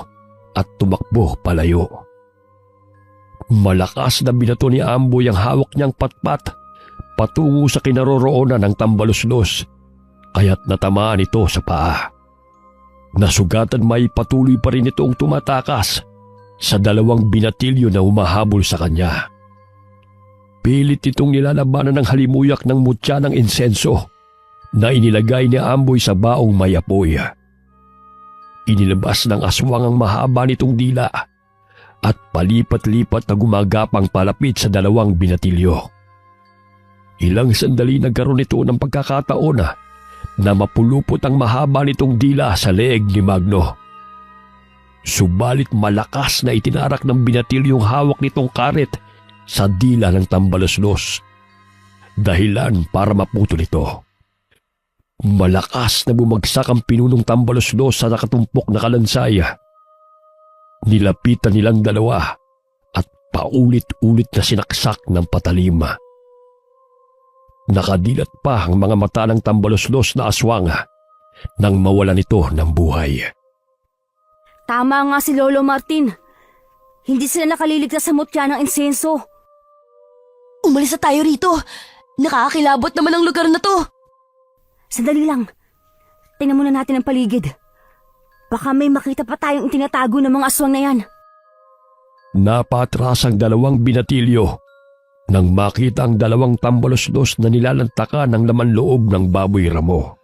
at tumakbo palayo. Malakas na binato ni Amboy ang hawak niyang patpat patungo sa kinaroroonan ng tambaloslos, kaya't natamaan ito sa paa. Nasugatan may patuloy pa rin itong tumatakas sa dalawang binatilyo na humahabol sa kanya. Pilit itong nilalabanan ng halimuyak ng mutya ng insenso na inilagay ni Amboy sa baong may apoy. Inilabas ng aswang ang mahaba nitong dila at palipat-lipat na gumagapang palapit sa dalawang binatilyo. Ilang sandali nagkaroon ito ng pagkakataon na mapulupot ang mahaba nitong dila sa leeg ni Magno. Subalit malakas na itinarak ng binatilyong hawak nitong karet sa dila ng tambaloslos. Dahilan para maputol ito. Malakas na bumagsak ang pinunong tambaloslos sa nakatumpok na kalansay. Nilapitan nilang dalawa at paulit-ulit na sinaksak ng patalim. Nakadilat pa ang mga mata ng tambaloslos na aswang nang mawalan ito ng buhay. Tama nga si Lolo Martin. Hindi sila nakaliligtas sa mutya ng insenso. Umalis na tayo rito. Nakakakilabot naman ang lugar na to. Sandali lang. Tingnan muna natin ang paligid. Baka may makita pa tayong itinatago ng mga aswang na yan. Napatras ang dalawang binatilyo nang makita ang dalawang tambaloslos na nilalantakan ng laman loob ng baboy ramo.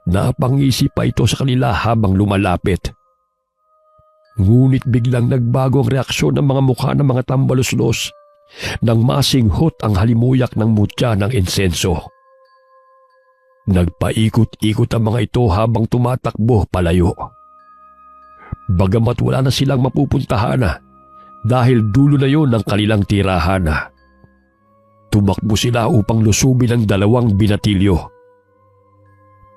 Napangisi pa ito sa kanila habang lumalapit. Ngunit biglang nagbago ang reaksyon ng mga mukha ng mga tambaloslos nang masinghot ang halimuyak ng mutya ng insenso. Nagpaikot-ikot ang mga ito habang tumatakbo palayo. Bagamat wala na silang mapupuntahan dahil dulo na yon ng kanilang tirahan. Tumakbo sila upang lusubin ang dalawang binatilyo.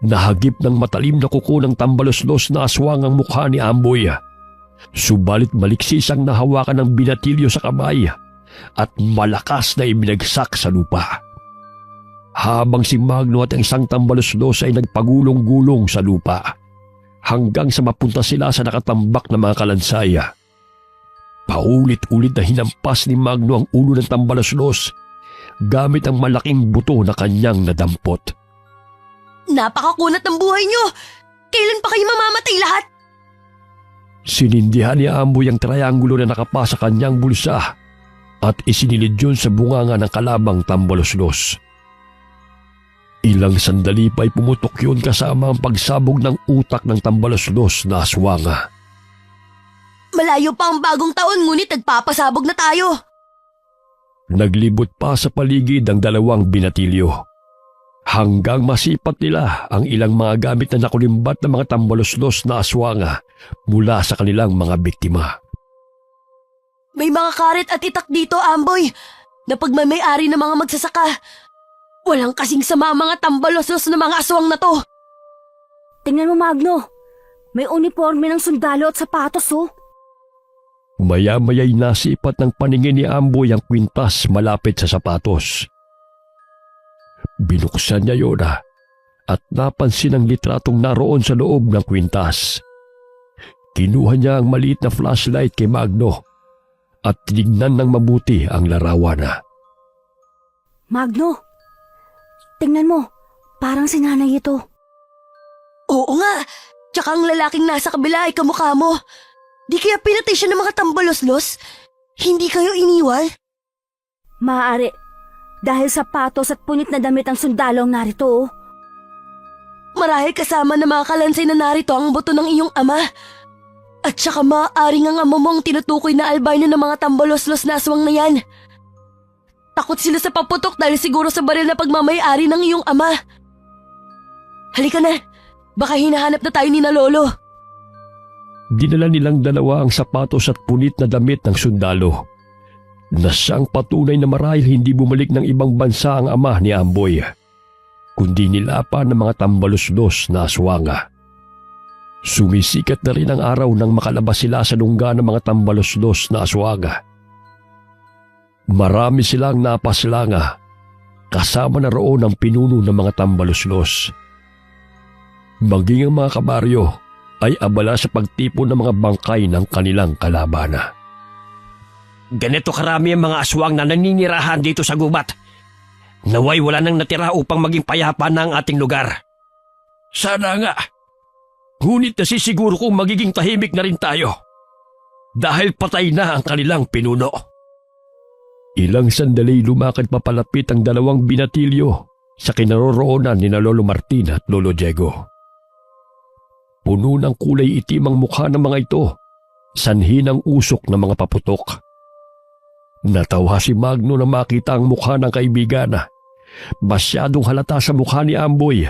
Nahagip ng matalim na kuko ng tambaloslos na aswang ang mukha ni Amboy. Subalit maliksis ang nahawakan ng binatilyo sa kamay at malakas na ibinagsak sa lupa. Habang si Magno at ang isang tambaloslos ay nagpagulong-gulong sa lupa hanggang sa mapunta sila sa nakatambak na mga kalansay. Paulit-ulit na hinampas ni Magno ang ulo ng tambaloslos gamit ang malaking buto na kanyang nadampot. Napakakunat ng buhay nyo! Kailan pa kayo mamamatay lahat? Sinindihan ni Amboy ang triangulo na nakapa sa kanyang bulsa at isinilid yun sa bunganga ng kalabang tambaloslos. Ilang sandali pa'y pumutok yun kasama ang pagsabog ng utak ng tambaloslos na aswanga. Malayo pa ang bagong taon ngunit nagpapasabog na tayo. Naglibot pa sa paligid ang dalawang binatilyo. Hanggang masipat nila ang ilang mga gamit na nakulimbat ng mga tambaluslos na aswanga mula sa kanilang mga biktima. May mga karet at itak dito, Amboy, na pagmamayari ng mga magsasaka. Walang kasing sama ang mga tambalos-los na mga aswang na to. Tingnan mo, Magno. May uniforme ng sundalo at sapatos, oh. Maya-maya'y nasipat ng paningin ni Amboy ang kwintas malapit sa sapatos. Binuksan niya yun at napansin ang litratong naroon sa loob ng kwintas. Kinuha niya ang maliit na flashlight kay Magno at tinignan ng mabuti ang larawan. Magno, tingnan mo. Parang si nanay ito. Oo nga, tsaka ang lalaking nasa kabila ay kamukha mo. Di kaya pinatay siya ng mga tambalos-los? Hindi kayo iniwan? Maaari. Dahil sapatos at punit na damit ang sundalong narito, oh. Marahil kasama ng mga kalansay na narito ang buto ng iyong ama. At saka maaaring ang ama mo ang tinutukoy na albino ng mga tambalos-los na aswang na yan. Takot sila sa paputok dahil siguro sa baril na pagmamayari ng iyong ama. Halika na, baka hinahanap na tayo ni na Lolo. Dinala nilang dalawa ang sapatos at punit na damit ng sundalo. Na siyang patunay na marahil hindi bumalik ng ibang bansa ang ama ni Amboy, kundi nilapan ng mga tambaluslos na aswanga. Sumisikat na rin ang araw nang makalabas sila sa lungga ng mga tambaluslos na aswanga. Marami silang napaslanga, kasama na roon ang pinuno ng mga tambaluslos. Maging ang mga kabaryo ay abala sa pagtipon ng mga bangkay ng kanilang kalabana. Ganito karami ang mga aswang na naninirahan dito sa gubat. Naway wala nang natira upang maging payapa na ang ating lugar. Sana nga. Ngunit nasisiguro kong magiging tahimik na rin tayo. Dahil patay na ang kanilang pinuno. Ilang sandali lumakad papalapit ang dalawang binatilyo sa kinaroroonan ni na Lolo Martin at Lolo Diego. Puno ng kulay itim ang mukha ng mga ito, sanhi ng usok ng mga paputok. Natawa si Magno na makita ang mukha ng kaibigan. Masyadong halata sa mukha ni Amboy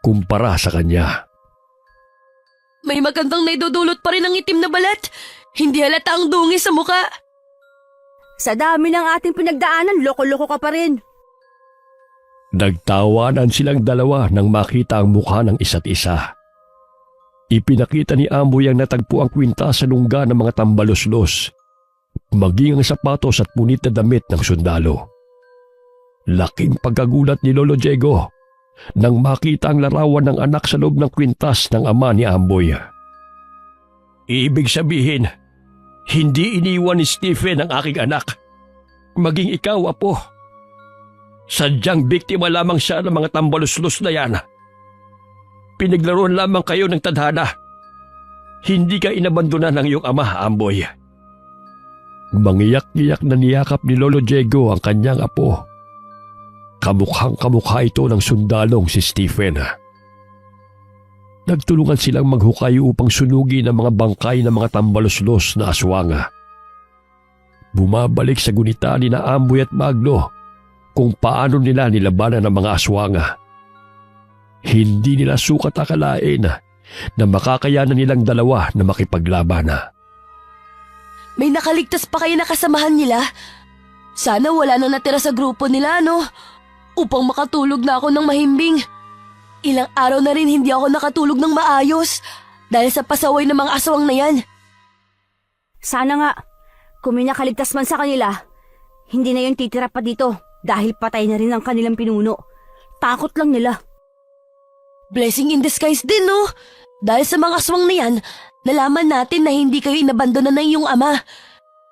kumpara sa kanya. May magandang naidudulot pa rin ang itim na balat. Hindi halata ang dungis sa mukha. Sa dami ng ating pinagdaanan, loko-loko ka pa rin. Nagtawanan silang dalawa nang makita ang mukha ng isa't isa. Ipinakita ni Amboy ang natagpo ang kwintas sa lungga ng mga tambaluslos, maging ang sapatos at punit na damit ng sundalo. Laking pagkagulat ni Lolo Diego nang makita ang larawan ng anak sa loob ng kwintas ng ama ni Amboy. Ibig sabihin, hindi iniwan ni Stephen ang aking anak. Maging ikaw, Apo. Sadyang biktima lamang siya ng mga tambaluslos na yan. Pinaglaruan lamang kayo ng tadhana. Hindi ka inabandonan ng iyong ama, Amboy. Mangiyak-iyak na niyakap ni Lolo Diego ang kanyang apo. Kamukhang kamukha ito ng sundalong si Stephen. Nagtulungan silang maghukay upang sunugin ang mga bangkay ng mga tambaluslos na aswanga. Bumabalik sa gunita ni na Amboy at Magno kung paano nila nilabanan ang mga aswanga. Hindi nila sukat akalain na makakayanan nilang dalawa na makipaglaban. May nakaligtas pa kayo na kasamahan nila? Sana wala nang natira sa grupo nila, no? Upang makatulog na ako ng mahimbing. Ilang araw na rin hindi ako nakatulog ng maayos dahil sa pasaway ng mga aswang na yan. Sana nga, kung may nakaligtas man sa kanila, hindi na yun titira pa dito dahil patay na rin ang kanilang pinuno. Takot lang nila. Blessing in disguise din, no? Dahil sa mga aswang na yan, nalaman natin na hindi kayo inabandona ng iyong ama.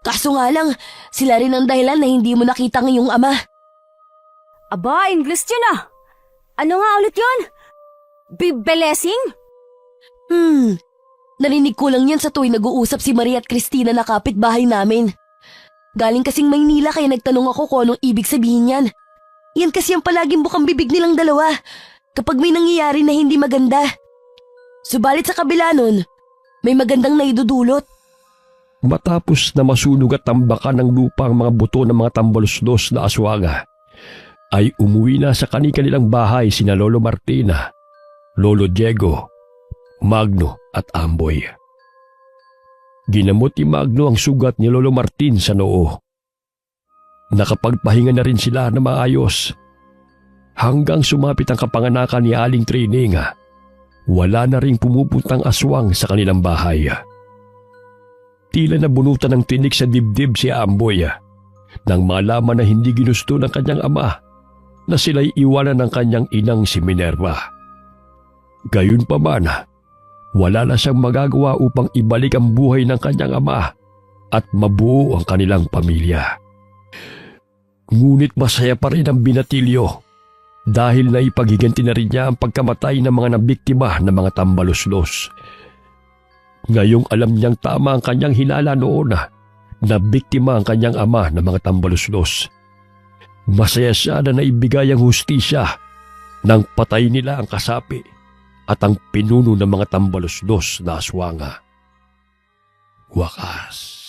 Kaso nga lang, sila rin ang dahilan na hindi mo nakita ng iyong ama. Aba, English yun ah. Ano nga ulit yun? Blessing? Narinig ko lang yan sa tuwing nag-uusap si Maria at Christina na kapitbahay namin. Galing kasing Maynila kaya nagtanong ako kung anong ibig sabihin yan. Yan kasi ang palaging bukang bibig nilang dalawa kapag may nangyayari na hindi maganda. Subalit sa kabila nun, may magandang naidudulot. Matapos na masunog at tambakan ng lupa ang mga buto ng mga tambaluslos na aswanga, ay umuwi na sa kanilang bahay sina Lolo Martina, Lolo Diego, Magno at Amboy. Ginamot ni Magno ang sugat ni Lolo Martin sa noo. Nakapagpahinga na rin sila na maayos. Hanggang sumapit ang kapanganakan ni Aling Trining, wala na ring pumupuntang aswang sa kanilang bahay. Tila nabunutan ng tinik sa dibdib si Amboy nang malaman na hindi ginusto ng kanyang ama na sila'y iwanan ng kanyang inang si Minerva. Gayunpaman, wala na siyang magagawa upang ibalik ang buhay ng kanyang ama at mabuo ang kanilang pamilya. Ngunit masaya pa rin ang binatilyo dahil naipaghiganti na rin niya ang pagkamatay ng mga nabiktima ng mga tambaluslos. Ngayong alam niyang tama ang kanyang hinala noon na biktima ang kanyang ama ng mga tambaluslos. Masaya siya na naibigay ang hustisya nang patay nila ang kasapi at ang pinuno ng mga tambaluslos na aswanga. Wakas.